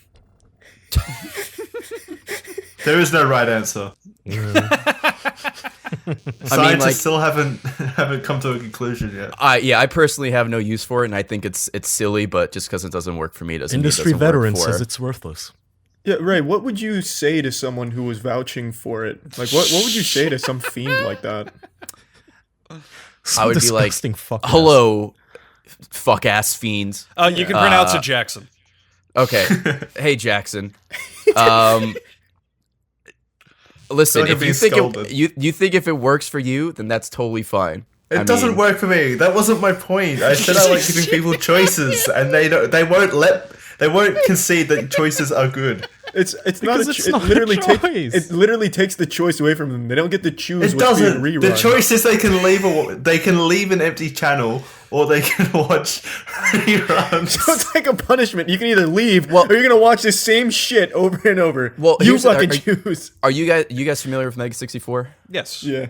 There is no right answer. Scientists still haven't come to a conclusion yet. I personally have no use for it, and I think it's silly. But just because it doesn't work for me, doesn't mean it Industry doesn't work veteran for- says it's worthless. Yeah, Ray, what would you say to someone who was vouching for it? Like, what would you say to some fiend like that? Some I would be like, disgusting fuck-ass. "Hello, fuck ass fiends." You can pronounce it Jackson. Okay, hey Jackson. Listen, like if I'm you being think scolded. you think if it works for you, then that's totally fine. It I doesn't mean- work for me. That wasn't my point. I said I like giving people choices, and they won't concede that choices are good. It's not. Because it's not a choice. It literally takes the choice away from them. They don't get to choose. It what's doesn't. being The rerun. choice is they can leave an empty channel, or they can watch reruns. So it's like a punishment. You can either leave, or you're gonna watch the same shit over and over. Well, you here's the- fucking are- choose. Are you guys familiar with Mega 64? Yes. Yeah.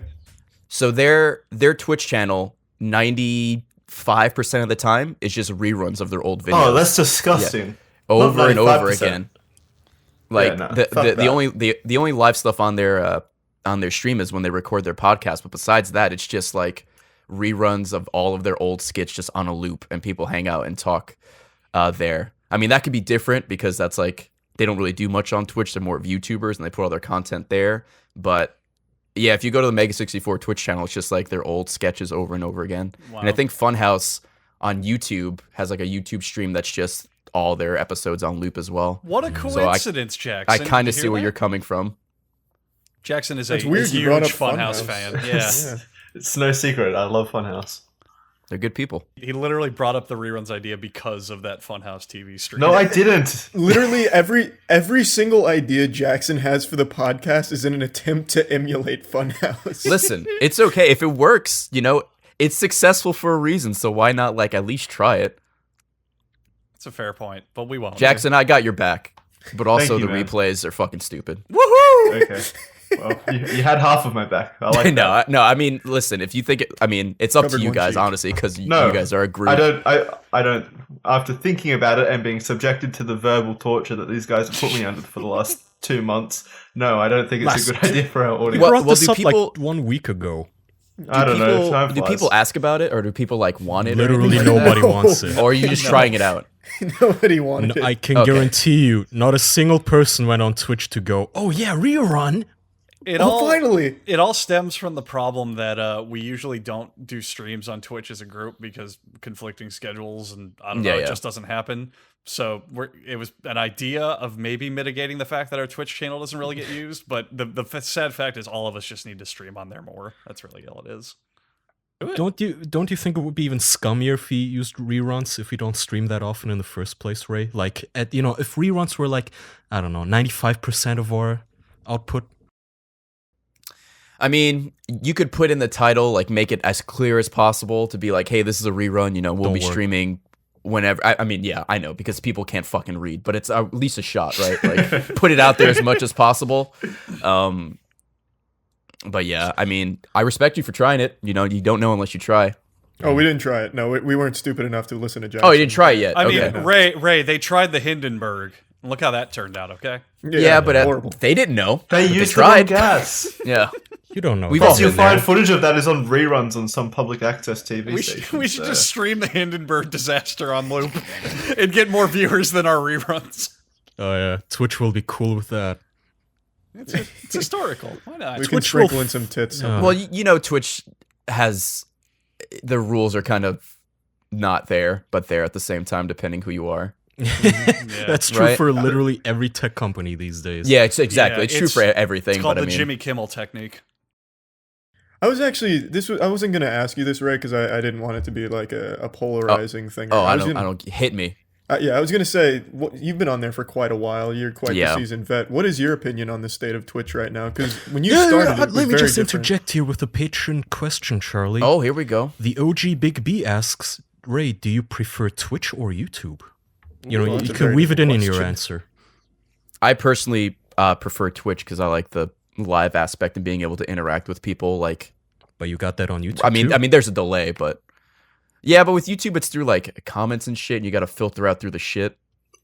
So their Twitch channel, 95% of the time is just reruns of their old videos. Oh, that's disgusting. over Not and over 95%. again. Like Yeah, no, the fuck that. only live stuff on their stream is when they record their podcast. But besides that, it's just like reruns of all of their old skits just on a loop, and people hang out and talk there. I mean, that could be different because that's like they don't really do much on Twitch. They're more of YouTubers and they put all their content there. But yeah, if you go to the Mega 64 Twitch channel, it's just like their old sketches over and over again. Wow. And I think Funhouse on YouTube has like a YouTube stream that's just all their episodes on loop as well. What a So coincidence, Jackson. I kind Did of you see hear where that? you're coming from. Jackson is That's a weird you huge brought up Funhouse Funhouse. fan. Yeah. It's no secret. I love Funhouse. They're good people. He literally brought up the reruns idea because of that Funhouse TV stream. No, I didn't. Literally every single idea Jackson has for the podcast is in an attempt to emulate Funhouse. Listen, it's okay if it works. It's successful for a reason. So why not like at least try it? That's a fair point, but we won't. Jackson, I got your back. But also you, the man. replays are fucking stupid. Woohoo! Okay. Well, you had half of my back. I like that. No. I mean, listen. If you think, it's up to Covered you one guys, cheek. honestly, because No, you guys are a group. I don't. After thinking about it and being subjected to the verbal torture that these guys have put me under for the last 2 months, no, I don't think it's a good idea for our audience. We Well- brought this do up people- like 1 week ago. I don't know. Time Do flies. people ask about it, or do people like want it? or Literally anything like nobody that? wants it. Or are you just trying it out? Nobody wanted No, it. I can Okay. guarantee you, not a single person went on Twitch to go, "Oh yeah, rerun." Finally. It all stems from the problem that we usually don't do streams on Twitch as a group because conflicting schedules and I don't know, Yeah. it just doesn't happen. So it was an idea of maybe mitigating the fact that our Twitch channel doesn't really get used, but the sad fact is all of us just need to stream on there more. That's really all it is. Don't you think it would be even scummier if we used reruns if we don't stream that often in the first place, Ray? Like if reruns were like, I don't know, 95% of our output. I mean, you could put in the title, like make it as clear as possible to be like, hey, this is a rerun, we'll Don't be worry. streaming whenever. I mean, yeah, I know, because people can't fucking read, but it's at least a shot, right? Like, put it out there as much as possible. But yeah, I mean, I respect you for trying it. You don't know unless you try. Oh, we didn't try it. No, we weren't stupid enough to listen to Jackson. Oh, you didn't try it yet? I Okay. mean, Ray, they tried the Hindenburg. Look how that turned out, okay? Yeah, but horrible. they didn't know. They But used tried. gas. Yeah. You don't know. We've all been Falsified there. footage of that is on reruns on some public access TV We station. should, we should just stream the Hindenburg disaster on loop and get more viewers than our reruns. Oh yeah, Twitch will be cool with that. It's historical. Why not? We can Twitch will sprinkle in some tits. Yeah. Well, Twitch has the rules are kind of not there, but there at the same time, depending who you are. That's true Right. for literally every tech company these days. Yeah, exactly. Yeah, it's true for everything. It's called but the I mean, Jimmy Kimmel technique. I wasn't gonna ask you this, Ray, because I didn't want it to be like a polarizing thing. Oh, I don't hit me. Yeah, I was gonna say you've been on there for quite a while. You're quite the Yeah. seasoned vet. What is your opinion on the state of Twitch right now? Because when you started, it was let me very just different. interject here with a patron question, Charlie. Oh, here we go. The OG Big B asks, Ray, do you prefer Twitch or YouTube? You know, Well, you that's a can very weave it in different your question. answer. I personally prefer Twitch because I like the live aspect and being able to interact with people. Like, But you got that on YouTube. I mean, too? there's a delay, but yeah, but with YouTube, it's through like comments and shit, and you got to filter out through the shit.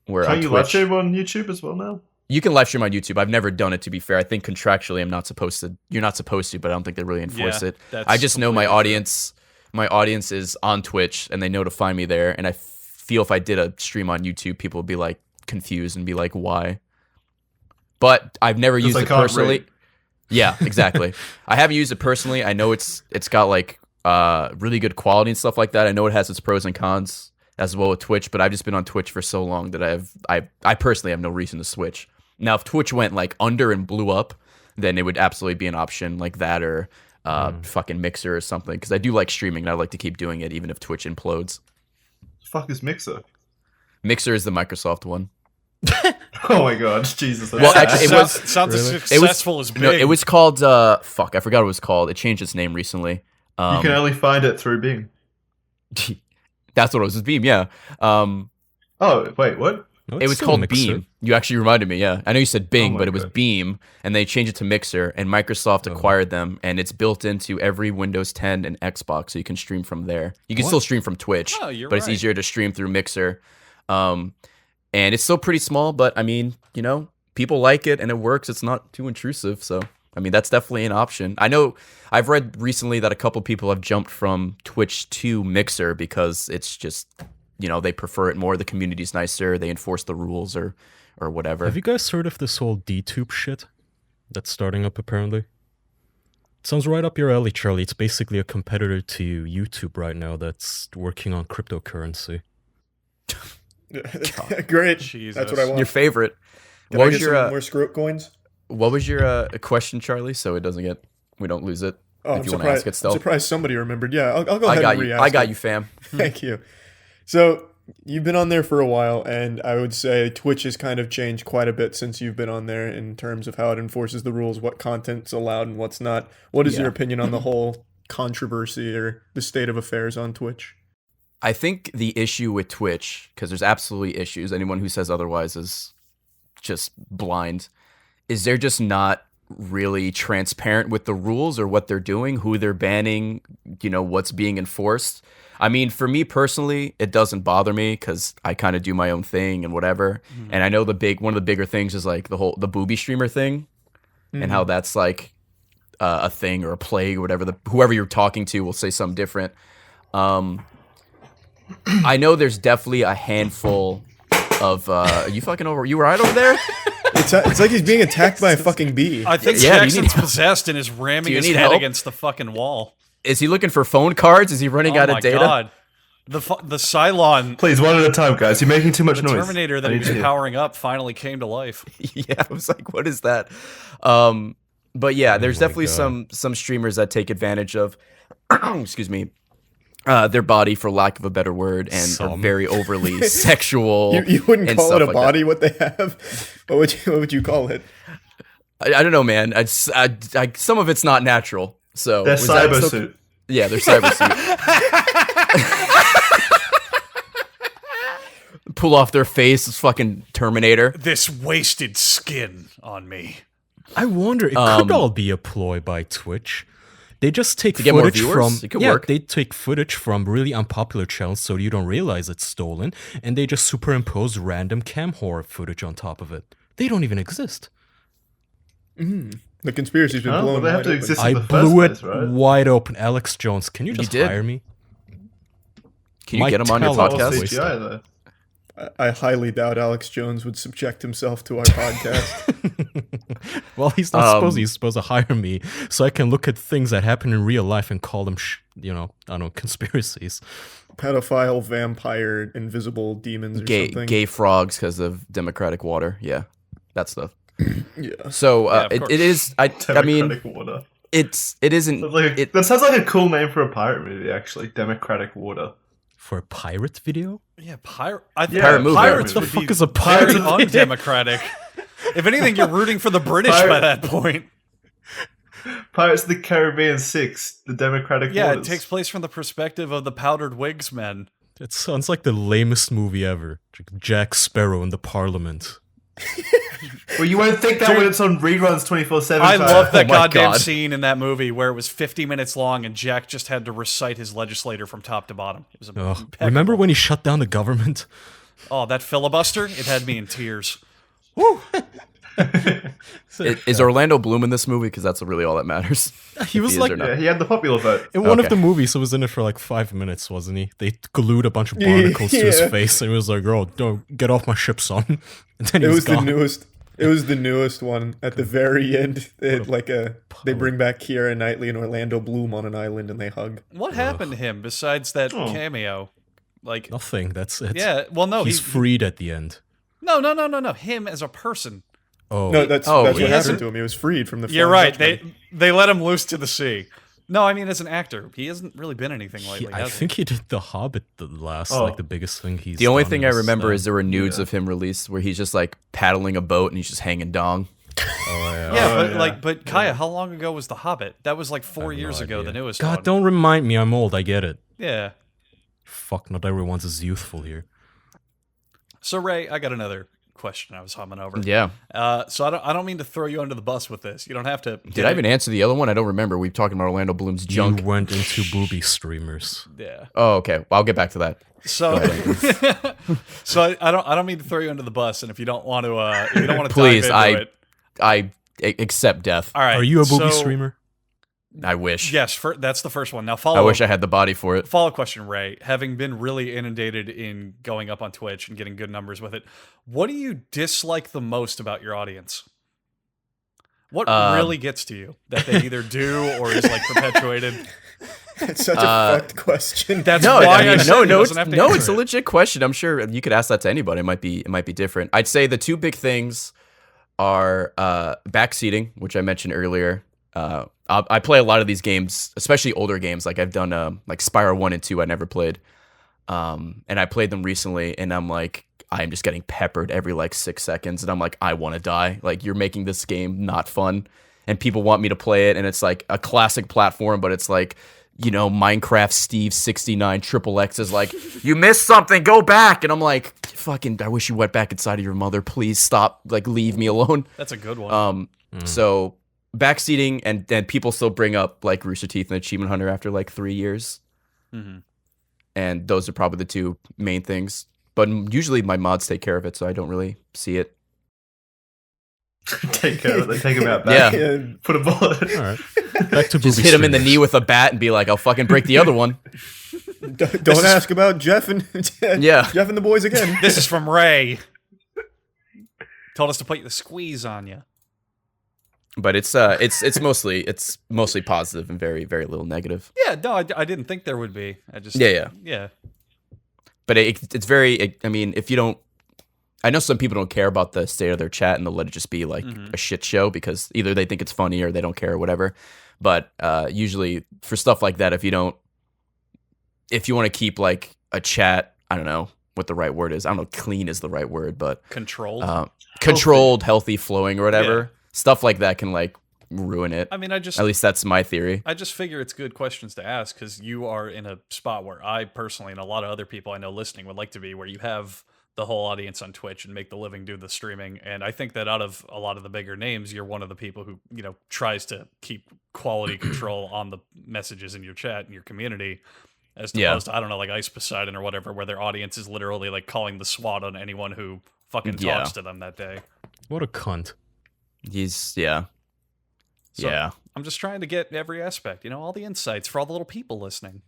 Where Can't on you live Twitch, stream on YouTube as well now? you can live stream on YouTube. I've never done it, to be fair. I think contractually, I'm not supposed to. You're not supposed to, but I don't think they really enforce Yeah, it. that's I just know my completely audience. My audience is on Twitch, and they know to find me there. And I feel if I did a stream on YouTube, people would be like confused and be like, "Why?" But I've never used they it can't personally. read. Yeah, exactly. I haven't used it personally. I know it's got like really good quality and stuff like that. I know it has its pros and cons as well with Twitch, but I've just been on Twitch for so long that I personally have no reason to switch. Now, if Twitch went like under and blew up, then it would absolutely be an option like that or fucking Mixer or something. Because I do like streaming and I like to keep doing it even if Twitch implodes. Fuck is Mixer? Mixer is the Microsoft one. Oh my god, Jesus. Well, that's actually, it sad. was sounds as it was successful as big. no, it was called fuck. I forgot what it was called. It changed its name recently. You can only find it through Bing. That's what it was. Beam, yeah. Oh, wait, what? No, It it's was still called Mixer. Beam. You actually reminded me, yeah. I know you said Bing, my but it was God. Beam, and they changed it to Mixer, and Microsoft acquired them, and it's built into every Windows 10 and Xbox, so you can stream from there. You can still stream from Twitch, Oh, you're but it's right. easier to stream through Mixer. And it's still pretty small, but I mean, you know, people like it, and it works. It's not too intrusive, so I mean, that's definitely an option. I know I've read recently that a couple people have jumped from Twitch to Mixer because it's just, you know, they prefer it more. The community's nicer. They enforce the rules or whatever. Have you guys heard of this whole DTube shit that's starting up apparently? Sounds right up your alley, Charlie. It's basically a competitor to YouTube right now that's working on cryptocurrency. Great. Jesus. That's what I want. Your favorite. Can What I was get your some more screw coins? what was your question, Charlie? So it doesn't get we don't lose it. Oh, if I'm you want to ask it surprised. still, I'm surprised somebody remembered. Yeah, I'll go I ahead got and you. re-ask I got it. you, fam. Thank you. So you've been on there for a while, and I would say Twitch has kind of changed quite a bit since you've been on there in terms of how it enforces the rules, what content's allowed and what's not. What is your opinion on the whole controversy or the state of affairs on Twitch? I think the issue with Twitch, because there's absolutely issues. Anyone who says otherwise is just blind. Is they're just not really transparent with the rules or what they're doing, who they're banning, you know, what's being enforced. I mean, for me personally, it doesn't bother me because I kind of do my own thing and whatever. And I know one of the bigger things is like the booby streamer thing, and how that's like a thing or a plague or whatever. Whoever you're talking to will say something different. I know there's definitely a handful of are you fucking over? You right over there? It's like he's being attacked by a fucking bee. I think Yeah, do you Jackson's need- possessed and is ramming Do you his need head help? against the fucking wall. Is he looking for phone cards? Is he running out Oh of my data? god. The Cylon, Please, one at a time, guys. You're making too much the noise. Terminator that I he need was to hear. powering up finally came to life. Yeah, I was like, what is that? But yeah, there's my definitely God. some streamers that take advantage of excuse me, their body, for lack of a better word, and are Some. very overly sexual. You wouldn't and call stuff it a like that. body, what they have? What would you call it? I don't know, man. I some of it's not natural. So Their was that cyber still- suit. Yeah, their cyber suit. Pull off their face, it's fucking Terminator. This wasted skin on me. I wonder, it could all be a ploy by Twitch. They just take get more footage viewers? from It could work. they take footage from really unpopular channels so you don't realize it's stolen, and they just superimpose random cam horror footage on top of it. They don't even exist. The conspiracy's been Oh, well, blown they have wide to open. exist. I in the first blew it place, right? wide open. Alex Jones, can you just did? hire me? Can you My get him on your talent All podcast? was- CGI, though. I highly doubt Alex Jones would subject himself to our podcast. Well, he's not supposed. He's supposed to hire me so I can look at things that happen in real life and call them, I don't know, conspiracies. Pedophile, vampire, invisible demons or something. Gay frogs because of democratic water. Yeah, that stuff. Yeah. So Yeah, of it course. is. I mean, Democratic water. it isn't. That sounds like a cool name for a pirate movie, actually. Democratic Water. For a pirate video? Yeah, pirate movie. Pirates What the would fuck be is a pirate very undemocratic. If anything, you're rooting for the British by that point. Pirates of the Caribbean 6, the Democratic Yeah, Waters. it takes place from the perspective of the Powdered Wigs men. It sounds like the lamest movie ever. Jack Sparrow in the Parliament. Well, you won't think that when it's on reruns 24/7. I love that Oh my goddamn God. scene in that movie where it was 50 minutes long and Jack just had to recite his legislator from top to bottom. It was impeccable. Remember when he shut down the government? Oh, that filibuster? It had me in tears. Is Orlando Bloom in this movie? Because that's really all that matters. He was is like or not. Yeah, he had the popular vote. in one of Okay. the movies. He was in it for like 5 minutes, wasn't he? They glued a bunch of barnacles to his Yeah. face, and he was like, "Oh, don't get off my ship, son." And then he It was was the gone. newest. It was the newest one at the very end. They bring back Keira Knightley and Orlando Bloom on an island and they hug. What happened to him besides that cameo? Like, Nothing. That's it. yeah, well, no, He's freed at the end. No. Him as a person. Oh, No, that's Oh, what he happened hasn't- to him. He was freed from the. You're Flying right. Dutchman. They let him loose to the sea. No, I mean as an actor, he hasn't really been anything lately. I has he? think he did The Hobbit, the last, like the biggest thing he's. The only done thing I was remember that. is there were nudes of him released where he's just like paddling a boat and he's just hanging dong. Oh, yeah. Yeah, but Kaya, how long ago was The Hobbit? That was like 4 have years no ago, idea. the newest God, one. don't remind me. I'm old. I get it. Yeah. Fuck, not everyone's as youthful here. So Ray, I got another question I was humming over. Yeah. So I don't mean to throw you under the bus with this. You don't have to. Did I even answer the other one? I don't remember. We were talking about Orlando Bloom's junk. You went into booby streamers. Yeah. Oh, okay. Well, I'll get back to that. So, so I don't mean to throw you under the bus, and if you don't want to, Please, dive into it, I accept death. all right. Are you a booby so- streamer? I wish. Yes, that's the first one. Now I follow. wish I had the body for it. Follow question, Ray. Having been really inundated in going up on Twitch and getting good numbers with it, what do you dislike the most about your audience? What really gets to you that they either do or is like perpetuated? It's such a fucked question. That's No, why I mean, said no, he no, doesn't have to it's answer a it. legit question. I'm sure you could ask that to anybody. It might be different. I'd say the two big things are backseating, which I mentioned earlier. I play a lot of these games, especially older games. Like I've done like Spyro 1 and 2 I never played. And I played them recently and I'm like, I'm just getting peppered every like 6 seconds. And I'm like, I want to die. Like you're making this game not fun. And people want me to play it. And it's like a classic platform, but it's like, you know, Minecraft Steve 69 Triple X is like, you missed something, go back. And I'm like, fucking, I wish you went back inside of your mother. Please stop. Like, leave me alone. That's a good one. So backseating and then people still bring up like Rooster Teeth and Achievement Hunter after like 3 years. And those are probably the two main things. But usually my mods take care of it, so I don't really see it. Take care of it. They take him out back. Yeah. Put a bullet. All right. Back to Just booby hit him in the streamers. knee with a bat and be like, I'll fucking break the other one. Don't ask about Jeff and Yeah. Jeff and the boys again. This is from Ray. Told us to put the squeeze on you. But it's mostly positive and very, very little negative. Yeah, no, I didn't think there would be. I just Yeah. But it's very, I mean, if you don't, I know some people don't care about the state of their chat and they'll let it just be like a shit show because either they think it's funny or they don't care or whatever. But usually for stuff like that, if you want to keep like a chat, I don't know what the right word is. I don't know, clean is the right word, but controlled. healthy, flowing or whatever. Yeah. Stuff like that can like ruin it. I mean, At least that's my theory. I just figure it's good questions to ask because you are in a spot where I personally and a lot of other people I know listening would like to be, where you have the whole audience on Twitch and make the living do the streaming. And I think that out of a lot of the bigger names, you're one of the people who, you know, tries to keep quality control on the messages in your chat and your community, as opposed to, I don't know, like Ice Poseidon or whatever, where their audience is literally like calling the SWAT on anyone who fucking talks to them that day. What a cunt. So Yeah. I'm just trying to get every aspect, you know, all the insights for all the little people listening.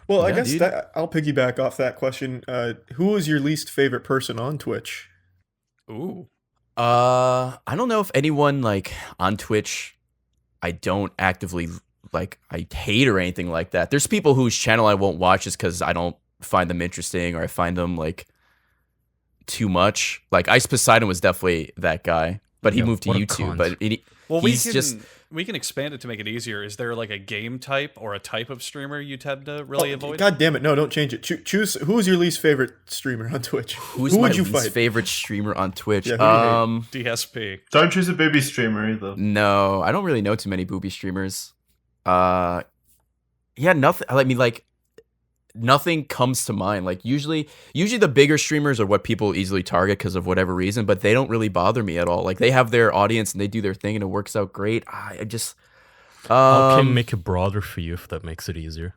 Well, I Yeah, guess dude. that I'll piggyback off that question. Who was your least favorite person on Twitch? Ooh. I don't know if anyone like on Twitch I don't actively like I hate or anything like that. There's people whose channel I won't watch just because I don't find them interesting or I find them like too much. Like Ice Poseidon was definitely that guy, but he moved to what a YouTube. cunt. But Well, he's just We can expand it to make it easier. Is there like a game type or a type of streamer you tend to really avoid? God damn it! No, don't change it. Choose who's your least favorite streamer on Twitch. Who would my you least fight? favorite streamer on Twitch? Yeah, who do DSP. Don't choose a booby streamer either. No, I don't really know too many booby streamers. Yeah, nothing. I mean, like, nothing comes to mind. Like, usually the bigger streamers are what people easily target because of whatever reason, but they don't really bother me at all. Like, they have their audience and they do their thing and it works out great. I just I can make it broader for you if that makes it easier.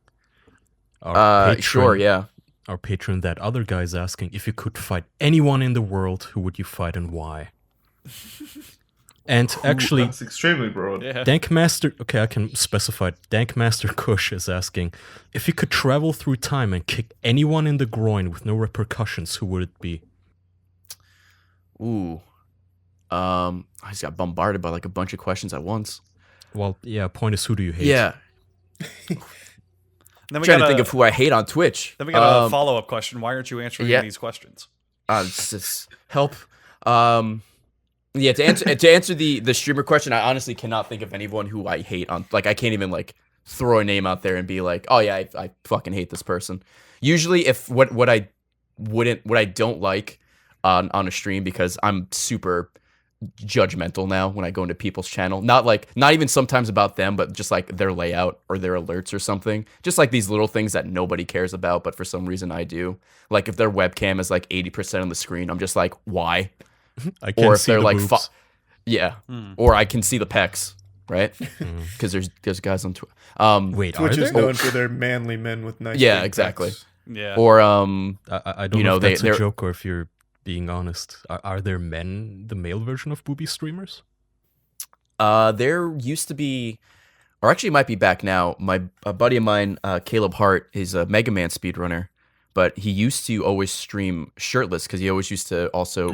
Sure, yeah. Our patron, that other guy's asking, if you could fight anyone in the world, who would you fight and why? And actually, That's extremely broad. Yeah. Dankmaster, okay, I can specify. Dankmaster Kush is asking, if you could travel through time and kick anyone in the groin with no repercussions, who would it be? Ooh. I just got bombarded by like a bunch of questions at once. Well, yeah, point is, who do you hate? Yeah. Then I'm trying to think of who I hate on Twitch. Then we got a follow-up question. Why aren't you answering these questions? Just help. Yeah, to answer the streamer question, I honestly cannot think of anyone who I hate on. Like, I can't even like throw a name out there and be like, oh yeah, I fucking hate this person. Usually, if what I don't like on a stream, because I'm super judgmental now when I go into people's channel. Not even sometimes about them, but just like their layout or their alerts or something. Just like these little things that nobody cares about, but for some reason I do. Like if their webcam is like 80% on the screen, I'm just like, why? I can't Or if see they're the like, boobs. yeah, or I can see the pecs, right? Because there's guys on Twitch. Wait, Twitch are is there? known for their manly men with nice. Yeah, big exactly. pecs. Yeah. Or I don't you know know, if that's they're- a joke or if you're being honest. Are there men, the male version of booby streamers? there used to be, or actually might be back now. A buddy of mine, Caleb Hart, is a Mega Man speedrunner, but he used to always stream shirtless because he always used to also.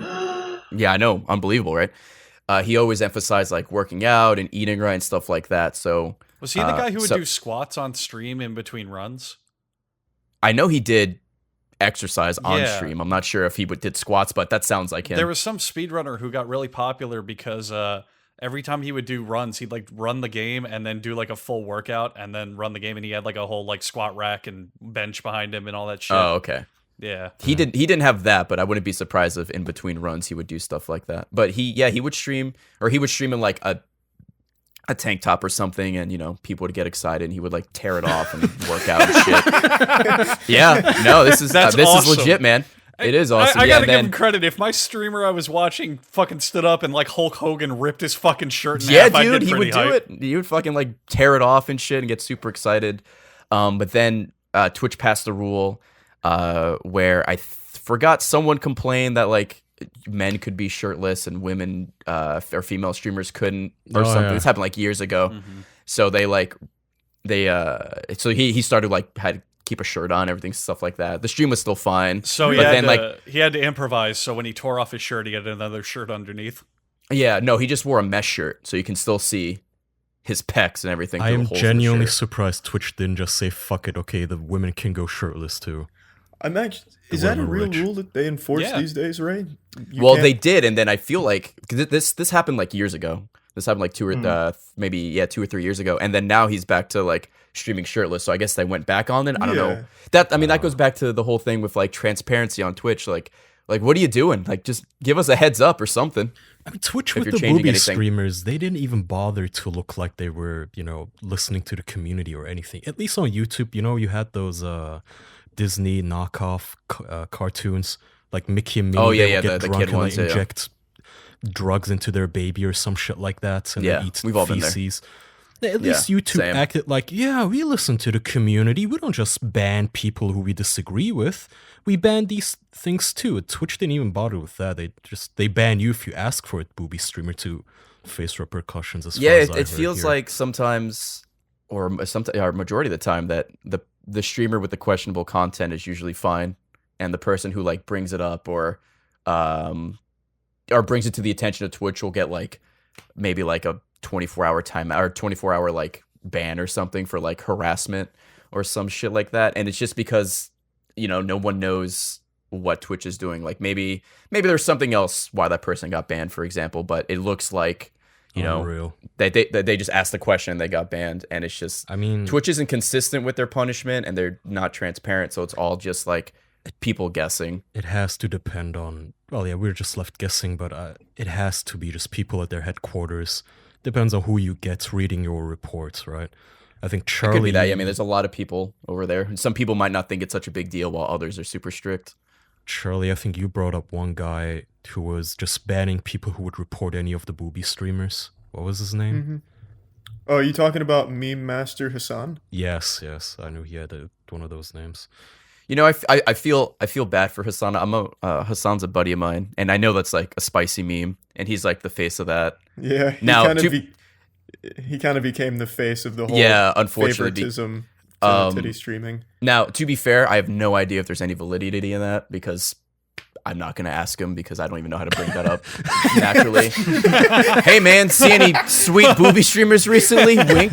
Yeah, I know, unbelievable, right? He always emphasized like working out and eating right and stuff like that. So Was he the guy who would so- do squats on stream in between runs? I know he did exercise on Yeah. stream. I'm not sure if he did squats, but that sounds like him. There was some speedrunner who got really popular because every time he would do runs, he'd like run the game and then do like a full workout and then run the game, and he had like a whole like squat rack and bench behind him and all that shit. Oh, okay. Yeah. He didn't have that, but I wouldn't be surprised if in between runs he would do stuff like that. But he would stream, or he would stream in like a tank top or something, and you know, people would get excited and he would like tear it off and work out and shit. Yeah, no, this is That's awesome. legit, man. It is awesome. I Yeah, gotta and give then- him credit. If my streamer I was watching fucking stood up and like Hulk Hogan ripped his fucking shirt in Yeah, half, I'd dude, get he would pretty do hype. it. He would fucking like tear it off and shit and get super excited. But then Twitch passed a rule where I forgot, someone complained that like men could be shirtless and women or female streamers couldn't, or Oh, something. yeah. This happened like years ago. Mm-hmm. So so he started like had to keep a shirt on, everything, stuff like that. The stream was still fine. So he but had, then to, like he had to improvise. So when he tore off his shirt, he had another shirt underneath. yeah, no, he just wore a mesh shirt, so you can still see his pecs and everything. I through am the holes in the genuinely shirt. surprised Twitch didn't just say, fuck it, okay, the women can go shirtless too. I'm actually. Is The that a women real rich. rule that they enforce Yeah. these days, Ray? You Well, can't- they did, and then I feel like 'cause this happened like years ago. This happened like 2 or 3 years ago, and then now he's back to like streaming shirtless. So I guess they went back on it. I don't Yeah. know. That goes back to the whole thing with like transparency on Twitch. Like what are you doing? Like just give us a heads up or something. I mean, Twitch If with you're the changing booby anything. streamers, they didn't even bother to look like they were, listening to the community or anything. At least on YouTube, you had those Disney knockoff cartoons, like Mickey and Minnie. Oh, yeah, they would yeah, get the drunk kid and ones, yeah. inject drugs into their baby or some shit like that, and Yeah, then eat we've all been there. feces. At least YouTube same. acted like, yeah, we listen to the community. We don't just ban people who we disagree with. We ban these things too. Twitch didn't even bother with that. They ban you if you ask for it, booby streamer, to face repercussions. As Yeah, far as it I heard feels here. like sometimes, or majority of the time, that the streamer with the questionable content is usually fine, and the person who like brings it up or brings it to the attention of Twitch will get like maybe like a 24-hour timeout or 24-hour like ban or something for like harassment or some shit like that. And it's just because no one knows what Twitch is doing. Like maybe there's something else why that person got banned, for example, but it looks like you know, Unreal. they just asked the question and they got banned, and it's just, I mean, Twitch isn't consistent with their punishment, and they're not transparent, so it's all just like people guessing. it has to depend on. Well, yeah, we're just left guessing, but it has to be just people at their headquarters. Depends on who you get reading your reports, right? I think It Charlie. could be that. I mean, there's a lot of people over there. Some people might not think it's such a big deal, while others are super strict. Charlie, I think you brought up one guy who was just banning people who would report any of the booby streamers. What was his name? Mm-hmm. Oh, are you talking about Meme Master Hassan? Yes, I knew he had one of those names. You know, I feel bad for Hassan. Hassan's a buddy of mine, and I know that's like a spicy meme, and he's like the face of that. Yeah. He kind of became the face of the whole unfortunately, favoritism to titty streaming. Now, to be fair, I have no idea if there's any validity in that, because I'm not going to ask him, because I don't even know how to bring that up naturally. Hey, man, see any sweet booby streamers recently? Wink.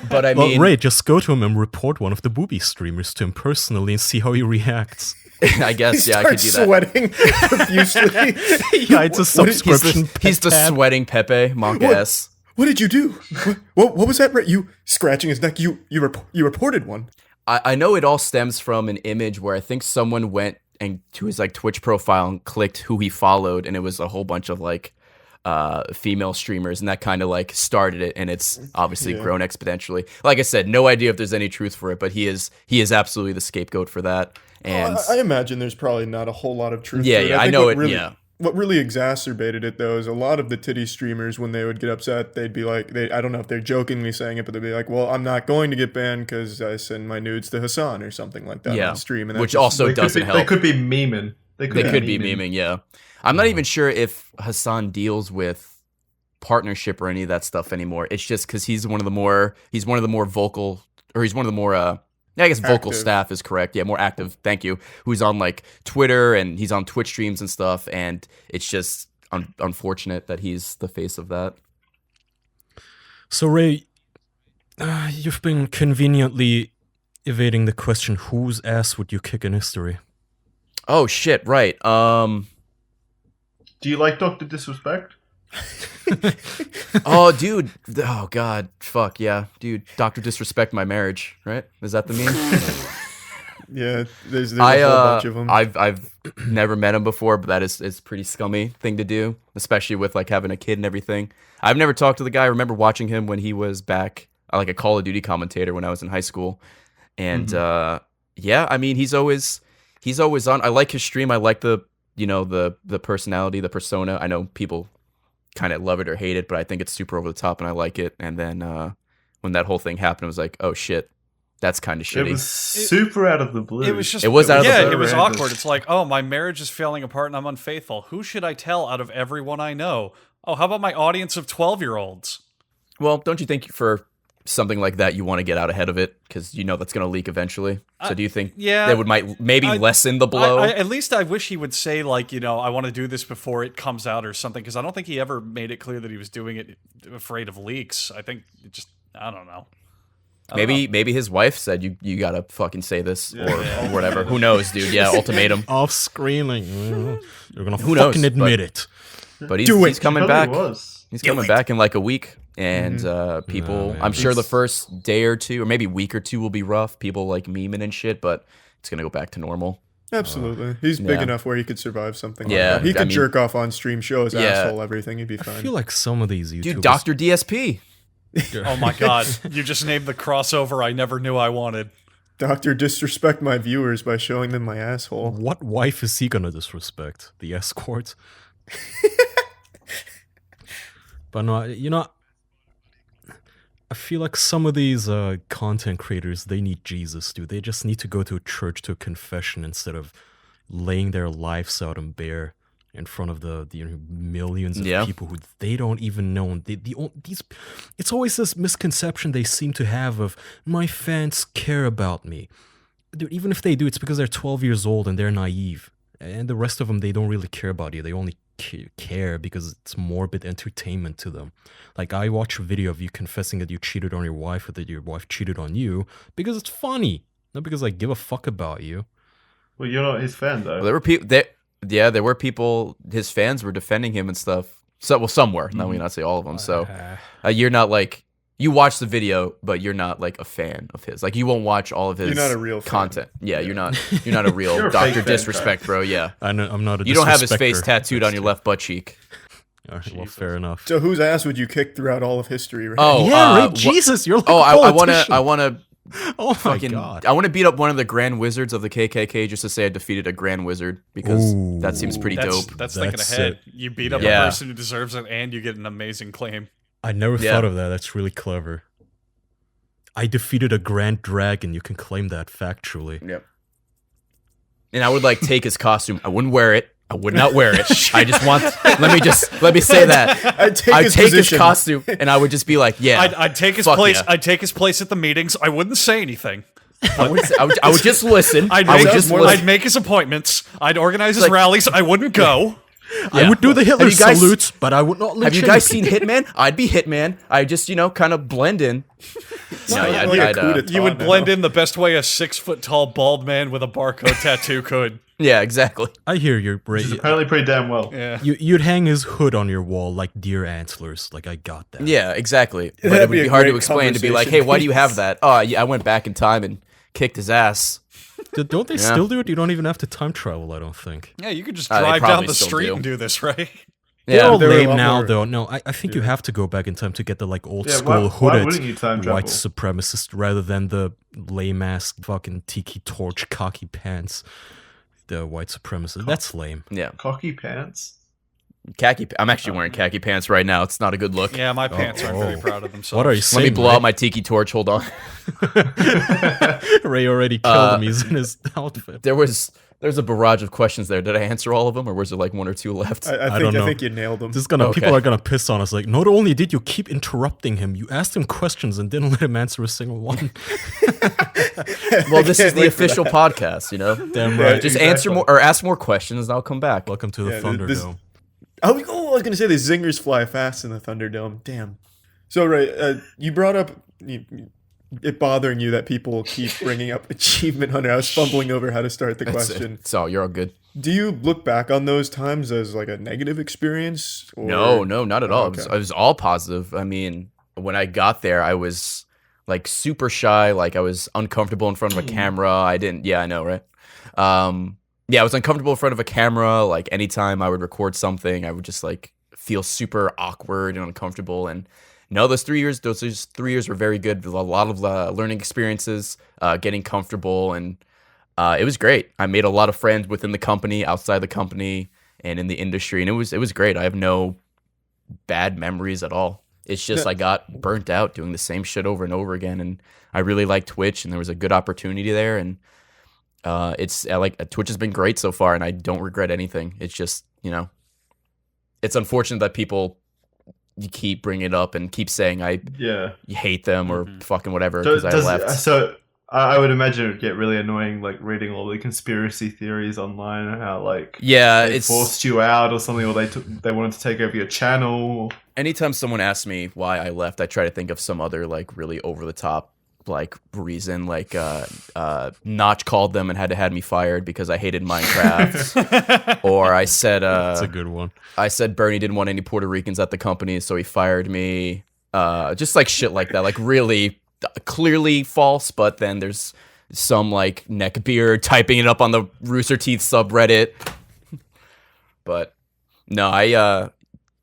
But I mean... Ray, just go to him and report one of the booby streamers to him personally and see how he reacts. I guess, I could do that. Sweating profusely. Yeah, it's a subscription. He's the sweating Pepe, monk ass. What did you do? What was that? You scratching his neck? You reported one. I know it all stems from an image where I think someone went and to his like Twitch profile and clicked who he followed, and it was a whole bunch of like female streamers, and that kind of like started it, and it's obviously grown exponentially. Like I said, no idea if there's any truth for it, but he is absolutely the scapegoat for that. And I imagine there's probably not a whole lot of truth. Yeah, to it. yeah, I know it. What really exacerbated it, though, is a lot of the titty streamers, when they would get upset, they'd be like, I don't know if they're jokingly saying it, but they'd be like, well, I'm not going to get banned because I send my nudes to Hassan or something like that on stream. And which also doesn't help. They could be memeing. They could be memeing, yeah. I'm not even sure if Hassan deals with partnership or any of that stuff anymore. It's just because he's one of the more vocal, or he's one of the more I guess vocal active staff is correct. Yeah, more active. Thank you. Who's on like Twitter, and he's on Twitch streams and stuff. And it's just unfortunate that he's the face of that. So Ray, you've been conveniently evading the question: whose ass would you kick in history? Oh shit! Right. Do you like Dr. Disrespect? Oh, dude. Oh, God. Fuck, yeah. Dude, Dr. Disrespect My Marriage, right? Is that the meme? Yeah, there's a whole bunch of them. I've never met him before, but that is pretty scummy thing to do, especially with, like, having a kid and everything. I've never talked to the guy. I remember watching him when he was back, like, a Call of Duty commentator when I was in high school. And, yeah, I mean, he's always on. I like his stream. I like the personality, the persona. I know people kind of love it or hate it, but I think it's super over the top and I like it. And then when that whole thing happened, I was like, oh shit, that's kind of shitty. It was super out of the blue. It was just out of the blue. Yeah, it was awkward. It's like, oh, my marriage is falling apart and I'm unfaithful. Who should I tell out of everyone I know? Oh, how about my audience of 12-year-olds? Well, don't you think for something like that you want to get out ahead of it, because you know that's going to leak eventually? So do you think that might lessen the blow? At least I wish he would say, like, I want to do this before it comes out or something, because I don't think he ever made it clear that he was doing it afraid of leaks. I think I don't know. Maybe his wife said you gotta fucking say this or whatever. Who knows, dude? Yeah, ultimatum. Off screaming. You're gonna Who fucking knows, admit it. But he's coming back. He's coming back in like a week, and people. I'm sure the first day or two, or maybe week or two, will be rough. People like memeing and shit, but it's gonna go back to normal. Absolutely, he's big enough where he could survive something. Yeah, like that. He could jerk off on stream, show his asshole, everything. He'd be fine. I feel like some of these YouTubers. Dude, Dr. DSP. Oh my god, you just named the crossover I never knew I wanted. Dr. Disrespect My Viewers by showing them my asshole. What wife is he gonna disrespect? The escort? But no, I feel like some of these content creators, they need Jesus, dude. They just need to go to a church, to a confession, instead of laying their lives out and bare in front of the millions of people who they don't even know. It's always this misconception they seem to have of, my fans care about me. Dude, even if they do, it's because they're 12 years old and they're naive. And the rest of them, they don't really care about you. They only care because it's morbid entertainment to them. Like, I watch a video of you confessing that you cheated on your wife or that your wife cheated on you because it's funny, not because I give a fuck about you. Well, you're not his fan, though. Well, there were people, his fans were defending him and stuff So, well, some were. Let me not say all of them. So you're not like, you watch the video, but you're not like a fan of his. Like you won't watch all of his You're not a real fan. content. Yeah, you're not a real You're a Dr. fake fan, Disrespect, bro. Yeah. I'm not a You don't have his face disrespecter. tattooed on your left butt cheek. All right, well, fair enough. So whose ass would you kick throughout all of history? Right? Oh, yeah, right. Jesus, you're like Oh, a I politician. want to Oh my fucking, god. I want to beat up one of the Grand Wizards of the KKK just to say I defeated a Grand Wizard because Ooh. that seems pretty dope. That's thinking That's ahead. it. You beat up Yeah. a person who deserves it, and you get an amazing claim. I never Yeah. thought of that. That's really clever. I defeated a grand dragon. You can claim that factually. Yep. And I would like take his costume. I wouldn't wear it. I would not wear it. I just want. Let me say that. I'd take I'd his take his position. costume and I would just be like, yeah. I'd take his fuck place. yeah. I'd take his place at the meetings. I wouldn't say anything. I would just listen. I'd I make, would just more listen. I'd make his appointments. I'd organize his Like- rallies. I wouldn't go. I would do the Hitler Have you guys- salutes, but I would not. Have you guys seen Hitman? I'd be Hitman. I just kind of blend in. No, yeah, Like a I'd, coup d'etat You would now. blend in the best way a 6-foot-tall bald man with a barcode tattoo could. yeah, exactly. I hear you, Ray. Which is apparently pretty damn well. Yeah. You'd hang his hood on your wall like deer antlers. Like, I got that. Yeah, exactly. But That'd it would be be a hard to great explain to be like, conversation hey, why do you have piece. that? Oh, yeah, I went back in time and kicked his ass. Don't they still do it? You don't even have to time travel, I don't think. Yeah, you could just They drive down probably the still street do. and do this, right? They're Yeah, all They were a lame lot now, more- though. No, I think you have to go back in time to get the like old Yeah, school why hooded wouldn't you time white travel? supremacist rather than the lame ass fucking tiki torch cocky pants. The white supremacist. That's lame. yeah. Cocky pants. Khaki. I'm actually wearing khaki pants right now. It's not a good look. Yeah, my pants aren't very oh. proud of themselves. What are you Let saying? me blow Ray? out my tiki torch. Hold on. Ray already killed him. He's in his outfit. There's a barrage of questions there. Did I answer all of them, or was there like one or two left? I don't know. think you nailed them. This is gonna. Okay. People are gonna piss on us. Like, not only did you keep interrupting him, you asked him questions and didn't let him answer a single one. Well, this is can't the wait for official podcast, you know. Damn right. Just Exactly. answer more or ask more questions, and I'll come back. Welcome to the Yeah, Thunderdome. I was going to say the zingers fly fast in the Thunderdome. Damn. So, Ray, you brought up it bothering you that people keep bringing up Achievement Hunter. I was fumbling over how to start the question. So you're all good. Do you look back on those times as like a negative experience? Or... No, not at all. Okay. It was all positive. I mean, when I got there, I was like super shy. Like I was uncomfortable in front of a camera. I didn't. Yeah, I know, right? Yeah, I was uncomfortable in front of a camera. Like anytime I would record something, I would just like feel super awkward and uncomfortable. And no, those 3 years were very good. A lot of learning experiences, getting comfortable, and it was great. I made a lot of friends within the company, outside the company, and in the industry, and it was great. I have no bad memories at all. It's just I got burnt out doing the same shit over and over again, and I really like Twitch, and there was a good opportunity there, and Twitch has been great so far, and I don't regret anything. It's just it's unfortunate that people you keep bringing it up and keep saying Yeah. you hate them or fucking whatever So, because I left. so I would imagine it would get really annoying, like reading all the conspiracy theories online and how like Yeah, they it's forced you out or something, or they wanted to take over your channel. anytime someone asks me why I left, I try to think of some other like really over the top like reason, like Notch called them and had me fired because I hated Minecraft, or I said That's a good one. I said Bernie didn't want any Puerto Ricans at the company, so he fired me. Just like shit like that, like really clearly false. But then there's some like neckbeard typing it up on the Rooster Teeth subreddit. But no, I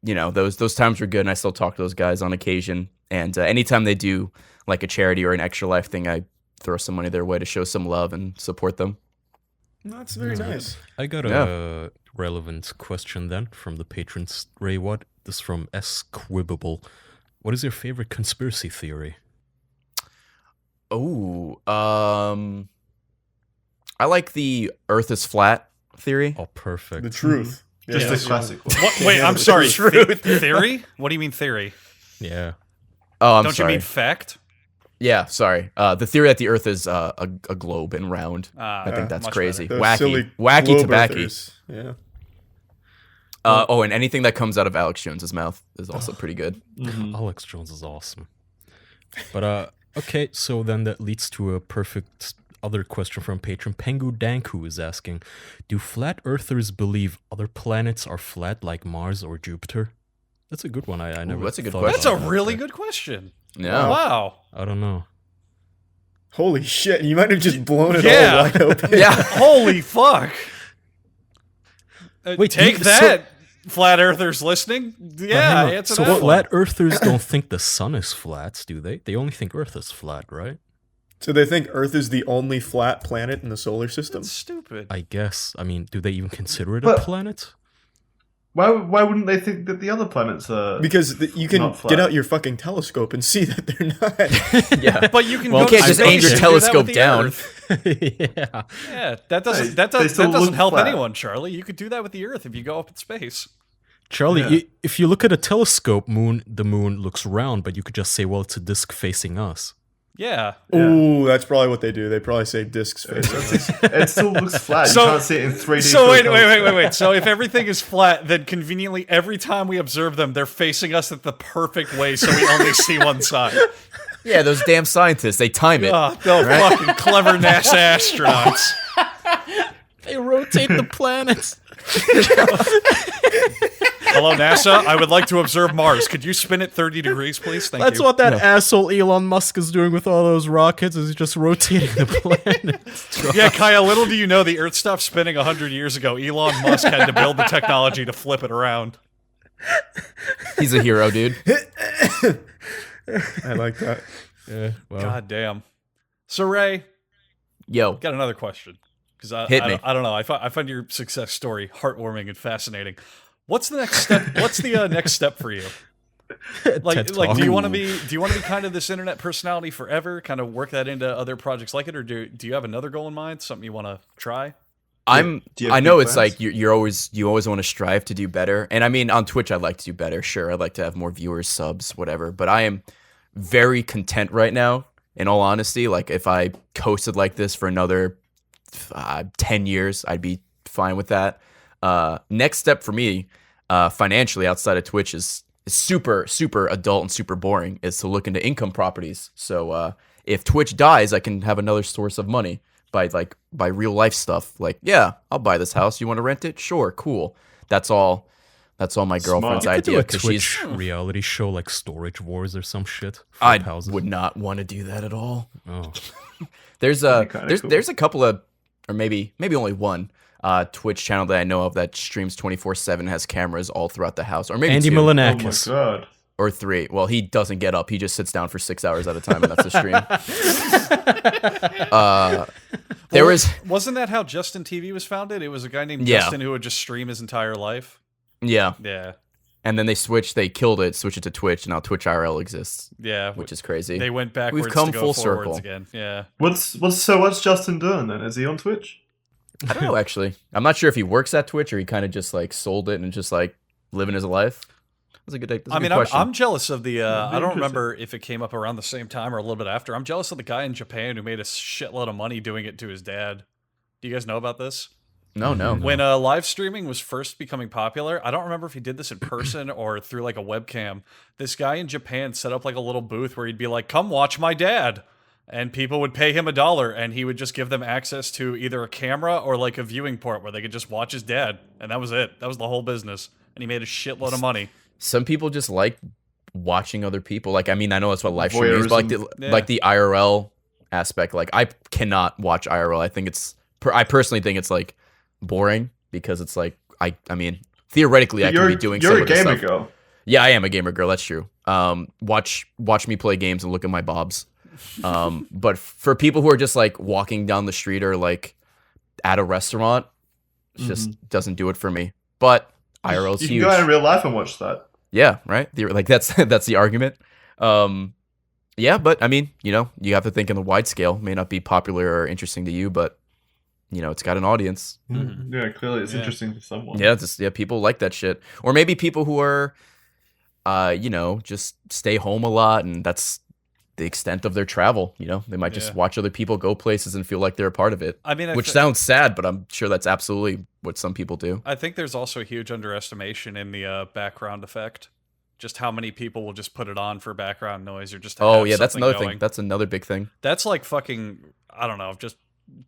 those times were good, and I still talk to those guys on occasion. And anytime they do like a charity or an Extra Life thing, I throw some money their way to show some love and support them. That's very nice. I got a relevant question then from the patrons. Ray, what? This is from S. Quibable. What is your favorite conspiracy theory? Oh, I like the Earth is flat theory. Oh, perfect. The truth. Just Yeah. a classic one. What? Wait, I'm sorry. Truth. Theory? What do you mean theory? Yeah. Oh, I'm Don't sorry. you mean fact? Yeah, sorry. The theory that the Earth is a globe and round. I think that's much crazy. Those silly Wacky globe tobacco. earthers. Yeah. And anything that comes out of Alex Jones's mouth is also pretty good. Alex Jones is awesome. But okay, so then that leads to a perfect other question from patron Pengu Danku is asking, do flat earthers believe other planets are flat like Mars or Jupiter? That's a good one. I never. that's a good thought question. That's a about really that. good question. Yeah. Wow. I don't know. Holy shit! You might have just blown it Yeah. all wide open. Yeah. Holy fuck. Wait, take so- that, flat earthers listening. Yeah, Hang on. answer So that one. flat earthers don't think the sun is flat, do they? They only think Earth is flat, right? So they think Earth is the only flat planet in the solar system. That's stupid. I guess. I mean, do they even consider it a But- planet? Why wouldn't they think that the other planets are? Because you can Not flat. get out your fucking telescope and see that they're not. Yeah. But you can Well, go you can't to just space aim your and do that telescope with the down. Earth. Yeah. Yeah, that doesn't They- that they does still that doesn't look help flat. anyone, Charlie. You could do that with the Earth if you go up in space. Charlie, Yeah. if you look at a telescope, the moon looks round, but you could just say, well, it's a disk facing us. Yeah. Ooh, that's probably what they do. They probably say discs face. It still looks flat. So- you can't see it in 3D. So through a telescope. wait. So if everything is flat, then conveniently every time we observe them, they're facing us at the perfect way, so we only see one side. Yeah, those damn scientists, they time it. Oh, no fucking clever NASA astronauts. They rotate the planets. Hello, NASA. I would like to observe Mars. Could you spin it 30 degrees, please? Thank That's you. what that asshole Elon Musk is doing with all those rockets, is just rotating the planet. Yeah, Kyle, little do you know the Earth stopped spinning 100 years ago. Elon Musk had to build the technology to flip it around. He's a hero, dude. I like that. Yeah, well, God damn. So, Ray, Yo. got another question. Because Hit me. I don't know. I find your success story heartwarming and fascinating. What's the next step? What's the next step for you? Like, Talk. do you want to be kind of this internet personality forever? Kind of work that into other projects like it, or do you have another goal in mind? Something you want to try? I'm. Do you have I know big it's plans? like you always want to strive to do better, and I mean on Twitch I'd like to do better. Sure, I'd like to have more viewers, subs, whatever. But I am very content right now. In all honesty, like if I coasted like this for another 10 years, I'd be fine with that. Next step for me, financially outside of Twitch is super adult and super boring. Is to look into income properties. So if Twitch dies, I can have another source of money. By real life stuff, like, yeah, I'll buy this house. You want to rent it? Sure, cool. That's all my girlfriend's Smart. You could do idea a because Twitch she's. reality show like Storage Wars or some shit. I Flip houses. would not want to do that at all. Oh. There's That'd be kinda cool. there's a couple of, or maybe only one Twitch channel that I know of that streams 24/7, has cameras all throughout the house, or maybe Andy two, Oh my Milanakis. god. or three. Well, he doesn't get up; he just sits down for 6 hours at a time, and that's the stream. There was Wasn't that how Justin TV was founded? It was a guy named Yeah. Justin who would just stream his entire life. yeah, Yeah, and then they killed it, switched it to Twitch, and now Twitch IRL exists, yeah. which is crazy. They went backwards come to go full forwards circle. again. Yeah. What's Justin doing then? Is he on Twitch? I don't know, actually. I'm not sure if he works at Twitch or he kind of just like sold it and just like living his life. That's a good. That's a I good mean, question. I'm jealous of the. I don't interesting. remember if it came up around the same time or a little bit after. I'm jealous of the guy in Japan who made a shitload of money doing it to his dad. Do you guys know about this? no. When live streaming was first becoming popular, I don't remember if he did this in person or through like a webcam. This guy in Japan set up like a little booth where he'd be like, "Come watch my dad," and people would pay him $1, and he would just give them access to either a camera or like a viewing port where they could just watch his dad, and that was it. That was the whole business, and he made a shitload of money. Some people just like watching other people. Like, I mean, I know that's what live streaming is, but Voyeurism. like the IRL aspect. Like, I cannot watch IRL. I think I personally think it's like boring because it's like I mean, theoretically, I could be doing some You're a of this gamer stuff. girl. Yeah, I am a gamer girl. That's true. Watch me play games and look at my bobs. But for people who are just like walking down the street or like at a restaurant, it just doesn't do it for me. But IRL is You can huge. go out in real life and watch that. Yeah, right. Like that's the argument. Yeah, but I mean, you have to think in the wide scale. It may not be popular or interesting to you, but it's got an audience. Yeah, clearly it's Yeah. interesting for someone. Yeah, people like that shit. Or maybe people who are, just stay home a lot, and that's the extent of their travel. They might just Yeah. watch other people go places and feel like they're a part of it. I mean, Which sounds sad, but I'm sure that's absolutely what some people do. I think there's also a huge underestimation in the background effect. Just how many people will just put it on for background noise or just to Oh have yeah, that's something another going. thing. That's another big thing. That's like fucking, I don't know, just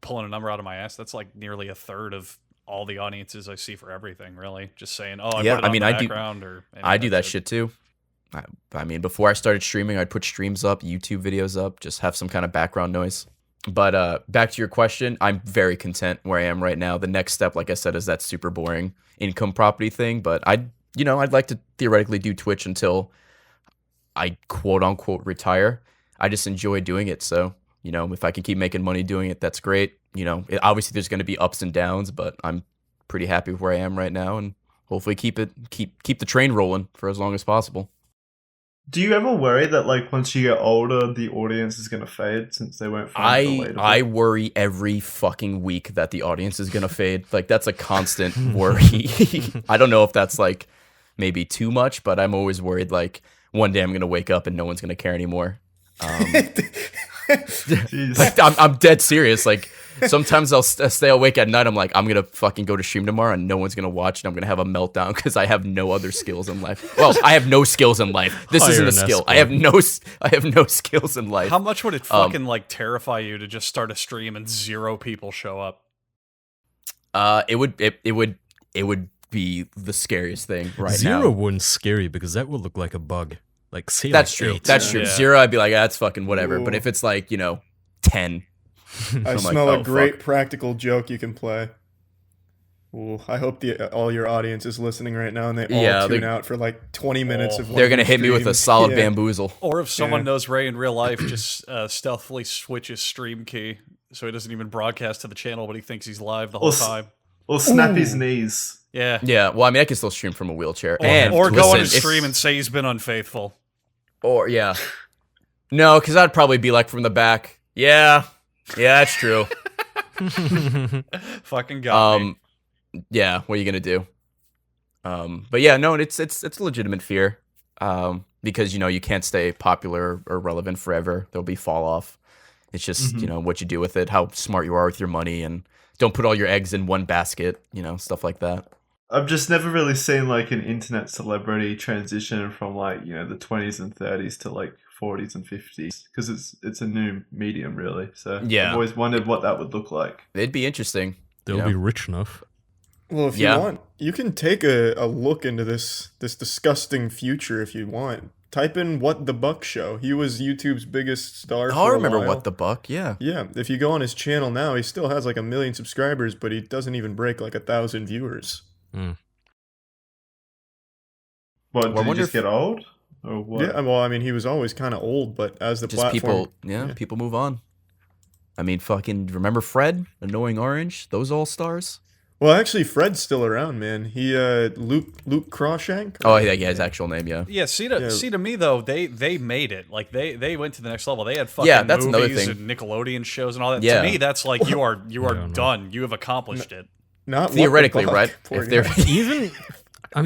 pulling a number out of my ass. That's like nearly a third of all the audiences I see for everything. Really, just saying, oh, I Yeah, put it I on mean, the I do- background or I do that shit too. I mean, before I started streaming, I'd put streams up, YouTube videos up, just have some kind of background noise. But back to your question, I'm very content where I am right now. The next step, like I said, is that super boring income property thing. But I'd like to theoretically do Twitch until I quote unquote retire. I just enjoy doing it. So, if I can keep making money doing it, that's great. Obviously there's going to be ups and downs, but I'm pretty happy with where I am right now, and hopefully keep the train rolling for as long as possible. Do you ever worry that like once you get older, the audience is gonna fade since they won't find it relatable? I worry every fucking week that the audience is gonna fade. Like that's a constant worry. I don't know if that's like maybe too much, but I'm always worried like one day I'm gonna wake up and no one's gonna care anymore. Like, I'm dead serious. Like sometimes I'll stay awake at night. I'm like, I'm gonna fucking go to stream tomorrow and no one's gonna watch, and I'm gonna have a meltdown because I have no other skills in life. Well, I have no skills in life. This isn't a skill. I have no skills in life. How much would it fucking like terrify you to just start a stream and 0 people show up? It would be the scariest thing right now. 0 wouldn't scare you because that would look like a bug. Like say That's like true. 8. That's true. Yeah. 0, I'd be like, that's fucking whatever. Ooh. But if it's like 10. I I'm smell like, a oh, great fuck. practical joke you can play. Ooh, I hope all your audience is listening right now and they all tune out for like 20 minutes of one They're of gonna your hit me with a streams. solid Yeah. bamboozle. Or if someone Yeah. knows Ray in real life, just stealthily switch his stream key so he doesn't even broadcast to the channel, but he thinks he's live the whole time. Or snap his knees. Yeah. Yeah, well, I mean, I can still stream from a wheelchair. Or go on his if- stream and say he's been unfaithful. Or yeah, no, because I'd probably be like from the back. Yeah, that's true. Fucking got me. Yeah, what are you gonna do? But yeah, no, it's a legitimate fear. Because you can't stay popular or relevant forever. There'll be fall off. It's just what you do with it, how smart you are with your money, and don't put all your eggs in one basket. Stuff like that. I've just never really seen like an internet celebrity transition from like the 20s and 30s to like 40s and 50s because it's a new medium really. So Yeah. I've always wondered what that would look like. It'd be interesting. They'll be rich enough. Well, if you want, you can take a look into this disgusting future if you want. Type in What the Buck Show. He was YouTube's biggest star for I a remember while. What the Buck. Yeah. Yeah, if you go on his channel now, he still has like 1 million subscribers, but he doesn't even break like 1,000 viewers. What, Well, I did he wonder just if- get old? Or what? Yeah, well, I mean, he was always kind of old, but as the Just platform... people move on. I mean, fucking remember Fred, Annoying Orange, those all stars. Well, actually, Fred's still around, man. He, Luke Crawshank? Oh yeah, his actual name, yeah. Yeah, see to me though, they made it. Like they went to the next level. They had fucking that's another movies thing. and Nickelodeon shows and all that. Yeah. To me, that's like you are done. You have accomplished it. Not What the Theoretically, Buck. right? Poor If they're guy.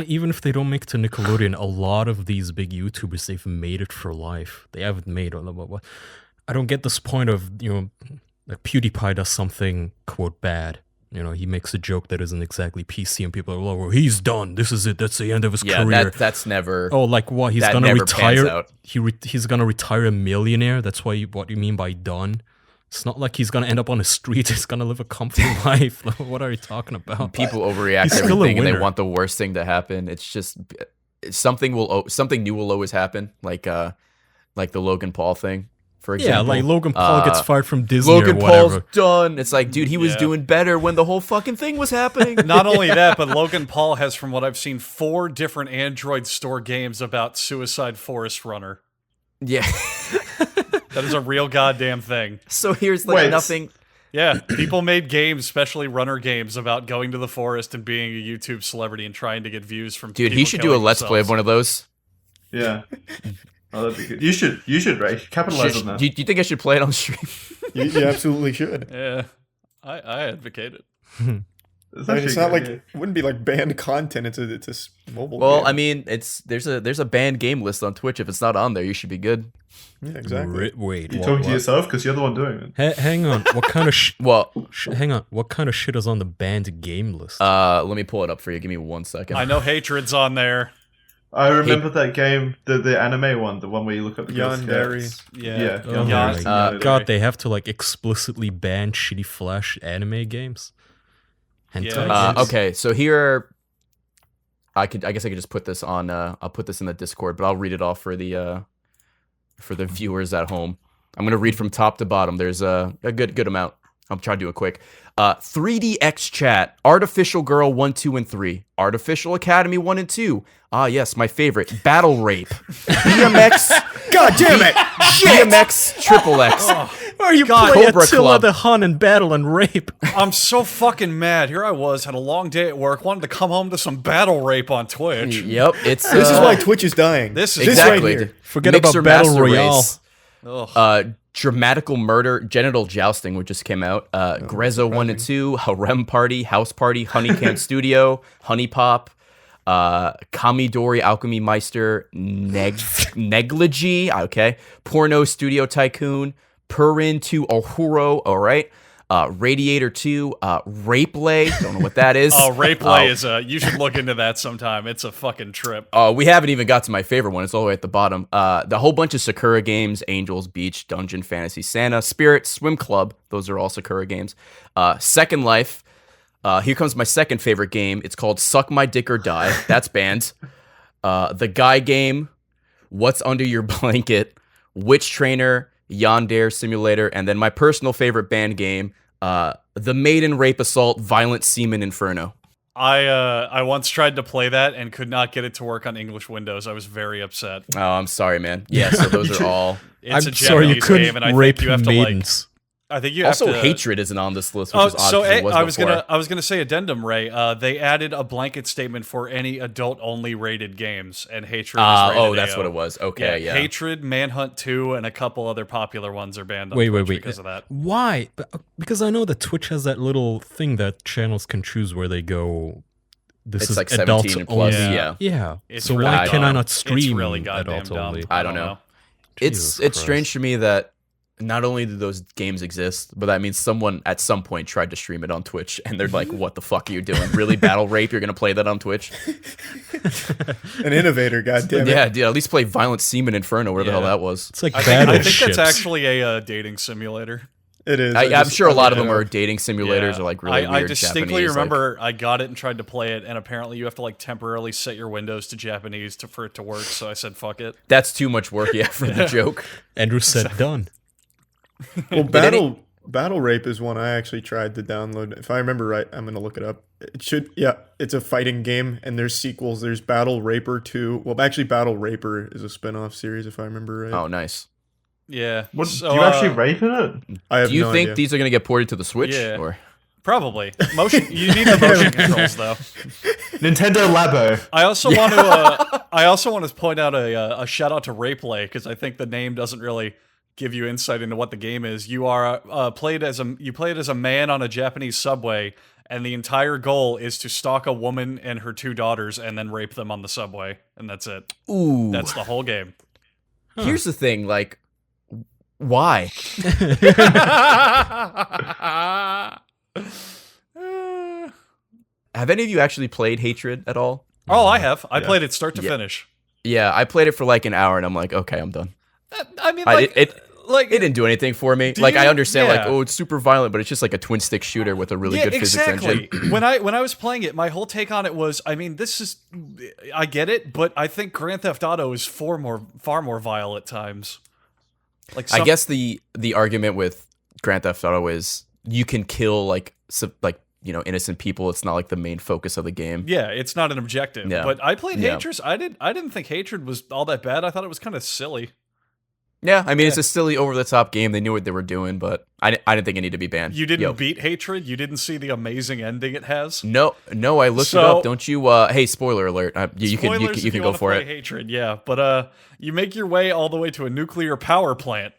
Even if they don't make it to Nickelodeon, a lot of these big YouTubers, they've made it for life. They haven't made it. I don't get this point of like PewDiePie does something quote bad. He makes a joke that isn't exactly PC, and people are like, "Well, he's done. This is it. That's the end of his career." That's never. Oh, like what? He's that gonna never pans retire. out. He's gonna retire a millionaire. That's what you mean by done. It's not like he's gonna end up on the street. He's gonna live a comfortable life. What are you talking about? People overreact He's to still a everything, and they winner. want the worst thing to happen. It's just something new will always happen, like the Logan Paul thing, for Yeah, example. like Logan Paul gets fired from Disney Logan or whatever. Paul's done. It's like, dude, he was Yeah. doing better when the whole fucking thing was happening. Not only that, but Logan Paul has, from what I've seen, 4 different Android store games about Suicide Forest Runner. Yeah. That is a real goddamn thing. So here's like Wait. nothing. Yeah, people made games, especially runner games, about going to the forest and being a YouTube celebrity and trying to get views from Dude, people he should do a killing let's play of themselves. one of those. Yeah. Oh, that'd be good. You should, Ray. Capitalize on that. Do you think I should play it on stream? You absolutely should. Yeah, I advocate it. It's I mean, actually it's a not good like idea. it wouldn't be like banned content. It's a mobile. Well, game. I mean, there's a banned game list on Twitch. If it's not on there, you should be good. yeah, exactly. Wait, You what- talking to what? yourself because you're the one doing it. Hang on. What kind of Well, hang on. What kind of shit is on the banned game list? let me pull it up for you. Give me 1 second. I know Hatred's on there. I remember that game, the anime one, the one where you look up the Girl Yandere. Scouts. Yeah. Oh Yandere. my Yandere. God, they have to like explicitly ban shitty Flash anime games. Yeah. Okay, so here, I guess I could just put this on. I'll put this in the Discord, but I'll read it off for the viewers at home. I'm gonna read from top to bottom. There's a good amount. I'll try to do it quick. 3DX Chat, Artificial Girl 1, 2, and 3, Artificial Academy 1 and 2. Ah, yes, my favorite. Battle Rape, BMX. God damn it! BMX Triple X. Or you God, play Cobra Attila Club. the Hun and battle and rape. I'm so fucking mad. Here I was, had a long day at work, wanted to come home to some battle rape on Twitch. Yep, it's This is why Twitch is dying. This is exactly. right here. Forget Mixer about Battle Master Royale. Race. Ugh. Dramatical Murder, Genital Jousting, which just came out. Grezzo 1 and 2, Harem Party, House Party, Honey Camp Studio, Honey Pop, Kamidori Alchemy Meister, Negligy, okay, Porno Studio Tycoon, Purin 2 Ohuro, all right, Radiator 2, Rapeplay, don't know what that is. Oh, Rapeplay is you should look into that sometime. It's a fucking trip. We haven't even got to my favorite one. It's all the way at the bottom. The whole bunch of Sakura games, Angels, Beach, Dungeon, Fantasy, Santa, Spirit, Swim Club. Those are all Sakura games. Second Life. Here comes my second favorite game. It's called Suck My Dick or Die. That's banned. The Guy Game, What's Under Your Blanket, Witch Trainer, Yandere Simulator, and then my personal favorite banned game, The Maiden Rape Assault, Violent Semen Inferno. I once tried to play that and could not get it to work on English Windows. I was very upset. Oh, I'm sorry, man. Yeah, so those are all. It's a I'm sorry you Japanese couldn't game, and I rape think you have to maidens. I think you Also, have to. Hatred isn't on this list, which is odd. So 'cause it was I was before. gonna say addendum, Ray. They added a blanket statement for any adult-only rated games, and Hatred. is rated That's AO. what it was. Okay, yeah. Hatred, Manhunt 2, and a couple other popular ones are banned. On Wait, Twitch wait. because of that. Why? Because I know that Twitch has that little thing that channels can choose where they go. This It's is like adult 17 and plus. only. Yeah. Yeah. It's So really why can I dumb. not stream It's really goddamn adult dumb. only? I don't know. Jesus It's Christ. strange to me that not only do those games exist, but that means someone at some point tried to stream it on Twitch, and they're like, "What the fuck are you doing? Really, Battle Rape? You're gonna play that on Twitch?" An innovator, goddammit. Yeah, dude. At least play Violent Semen Inferno, where the hell Yeah. that was. It's like I think battleships. that's actually a dating simulator. It is. I'm sure a lot of them are. are dating simulators Yeah. or like really I weird distinctly Japanese. remember I got it and tried to play it, and apparently you have to like temporarily set your windows to Japanese for it to work. So I said, "Fuck it." That's too much work, yeah, for the joke. Andrew said done. Well, Battle Rape is one I actually tried to download. If I remember right, I'm gonna look it up. It's a fighting game, and there's sequels. There's Battle Raper 2. Well, actually, Battle Raper is a spin-off series, if I remember right. Oh, nice. Yeah. What, So, do you actually rape in it? I have Do you no think idea. these are gonna get ported to the Switch? Yeah. Or Probably motion. You need the motion controls though. Nintendo Labo. I also want to. I also want to point out a shout out to Rapeplay because I think the name doesn't really give you insight into what the game is. You are played as a man on a Japanese subway, and the entire goal is to stalk a woman and her two daughters and then rape them on the subway, and that's it. ooh, That's the whole game. here's the thing, like, why? Have any of you actually played Hatred at all? Oh, I have. I played it start to finish. Yeah, I played it for like an hour, and I'm like, okay, I'm done. I mean, It didn't do anything for me. Like, I you- understand, like, yeah. oh, it's super violent, but it's just like a twin stick shooter with a really good physics engine. when I was playing it, my whole take on it was, I mean, I get it, but I think Grand Theft Auto is far more vile at times. Like, I guess the argument with Grand Theft Auto is you can kill like innocent people. It's not like the main focus of the game. yeah, it's not an objective. Yeah. But I played Yeah. Hatred. I didn't think Hatred was all that bad. I thought it was kind of silly. Yeah, I mean, it's a silly, over-the-top game. They knew what they were doing, but I didn't think it needed to be banned. You didn't Yo. beat Hatred. You didn't see the amazing ending it has. No, I looked it So- up. Don't you? Hey, spoiler alert. You Spoilers if can go wanna for play it. Hatred, yeah, but you make your way all the way to a nuclear power plant,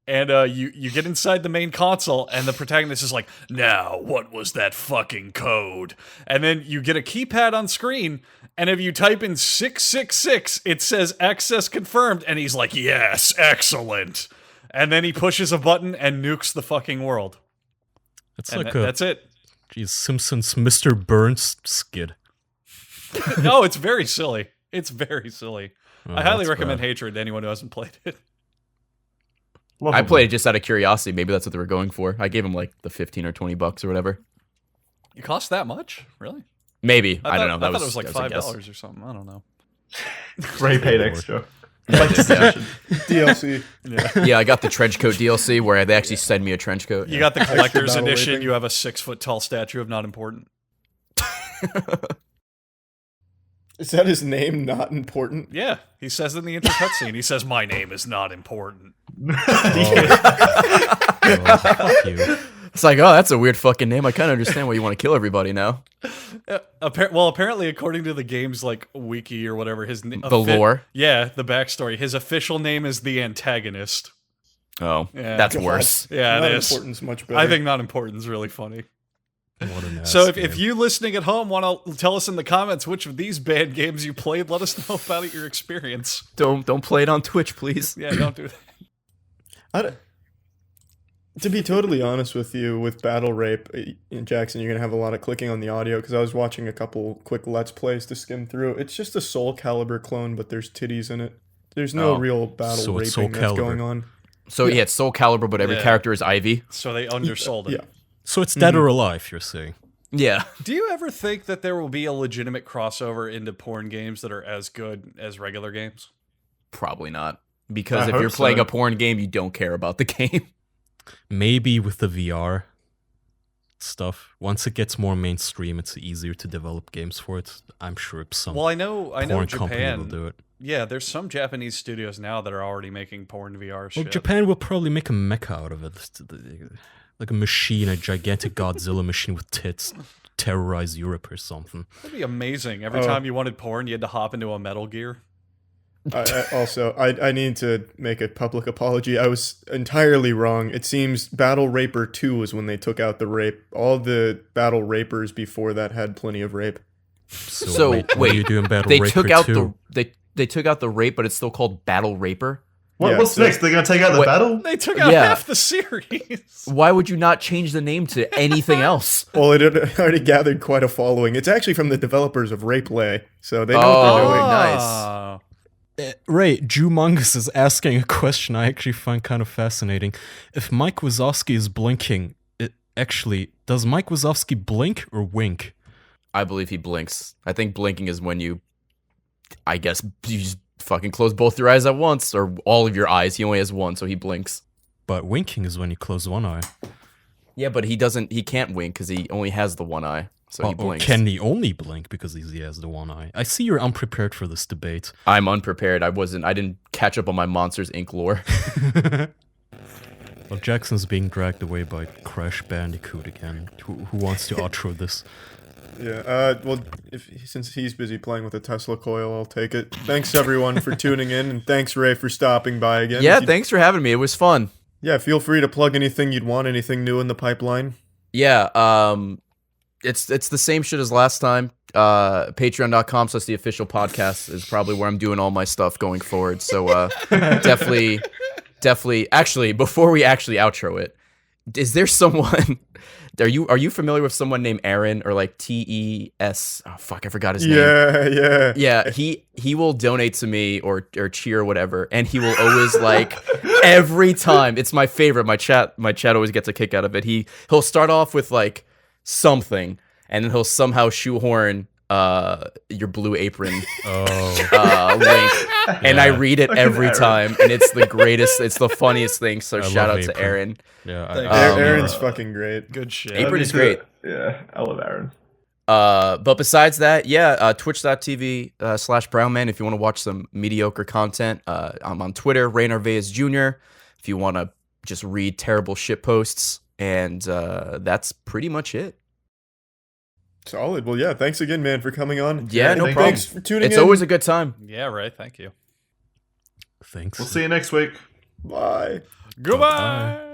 and you get inside the main console, and the protagonist is like, "Now, what was that fucking code?" And then you get a keypad on screen, and if you type in 666, it says access confirmed, and he's like, "Yes, excellent." And then he pushes a button and nukes the fucking world. It's And like that's it. Simpsons Mr. Burns skid. No, it's very silly. It's very silly. Oh, I highly that's recommend bad. Hatred to anyone who hasn't played it. I played it just out of curiosity. Maybe that's what they were going for. I gave him like the $15 or $20 or whatever. It cost that much? Really? Maybe. I don't know. I thought it was like $5 or something. I don't know. Ray paid extra. DLC. Yeah, I got the trench coat DLC where they actually send me a trench coat. You got the collector's battle edition. raping. You have a 6-foot-tall statue of Not Important. Is that his name? Not important. Yeah, he says in the intro cutscene, he says, "My name is not important." Fuck you. It's like, oh, that's a weird fucking name. I kind of understand why you want to kill everybody now. Well, apparently, according to the game's like wiki or whatever, his name, The lore? Yeah, the backstory. His official name is the antagonist. Oh, Yeah. that's God. worse. Yeah, Not it is. important's much better. I think not important is really funny. What an So ass if game. you listening at home want to tell us in the comments which of these bad games you played, let us know about your experience. Don't play it on Twitch, please. Yeah, don't do that. To be totally honest with you, with Battle Rape, Jackson, you're going to have a lot of clicking on the audio because I was watching a couple quick Let's Plays to skim through. It's just a Soul Calibur clone, but there's titties in it. There's no real battle So it's raping Soul that's Calibur. going on. So yeah, it's Soul Calibur, but every Yeah. character is Ivy. So they undersold it. Yeah. So it's dead or alive, you're saying? Yeah. Do you ever think that there will be a legitimate crossover into porn games that are as good as regular games? Probably not. Because I if you're hope playing so. a porn game, you don't care about the game. Maybe with the VR stuff. Once it gets more mainstream, it's easier to develop games for it. I'm sure some Well, I know porn company will Japan. do it. Yeah, there's some Japanese studios now that are already making porn VR shit. Well, Japan will probably make a mecha out of it. Like a machine, a gigantic Godzilla machine with tits, terrorize Europe or something. That'd be amazing. Every time you wanted porn, you had to hop into a Metal Gear. I need to make a public apology. I was entirely wrong. It seems Battle Raper 2 was when they took out the rape. All the Battle Rapers before that had plenty of rape. So, what wait, are you doing, Battle They Raper took out 2? they took out the rape, but it's still called Battle Raper. Yeah, What's so- next? They're gonna take out the What- battle? They took out Yeah. half the series. Why would you not change the name to anything else? Well, it had already gathered quite a following. It's actually from the developers of Rapeplay, so they know Oh. what they're doing. Nice. Ah. Ray, Jumongus is asking a question I actually find kind of fascinating. If Mike Wazowski is blinking, does Mike Wazowski blink or wink? I believe he blinks. I think blinking is when you just fucking close both your eyes at once, or all of your eyes. He only has one, so he blinks. But winking is when you close one eye. Yeah, but he can't wink because he only has the one eye, so he Or blinks. can he only blink because he has the one eye? I see you're unprepared for this debate. I'm unprepared. I didn't catch up on my Monsters Inc. lore. Well, Jackson's being dragged away by Crash Bandicoot again. Who wants to outro this? Yeah. Well, since he's busy playing with a Tesla coil, I'll take it. Thanks everyone for tuning in, and thanks Ray for stopping by again. Yeah, If you- thanks for having me. It was fun. Yeah, feel free to plug anything you'd want, anything new in the pipeline. Yeah, it's the same shit as last time. Patreon.com, so it's the official podcast, is probably where I'm doing all my stuff going forward. So definitely. Actually, before we actually outro it, is there someone? Are you familiar with someone named Aaron, or like TES? Oh fuck, I forgot his name. Yeah. Yeah, he will donate to me or cheer or whatever, and he will always like every time. It's my favorite. My chat always gets a kick out of it. He'll start off with like something, and then he'll somehow shoehorn your Blue Apron link, and I read it every Aaron. time, and it's the greatest. It's the funniest thing. So shout love out to Apron. Aaron. Yeah, Aaron's fucking great. Good shit. Apron is great. Yeah, I love Aaron. But besides that, yeah, twitch.tv /brownman if you want to watch some mediocre content. I'm on Twitter, Ray Narvaez Jr. if you want to just read terrible shit posts. And that's pretty much it. Solid. Well, yeah. Thanks again, man, for coming on. Yeah, no thank problem. Thanks for tuning in. It's always a good time. Yeah, right. Thank you. thanks. We'll see you next week. Bye. Goodbye.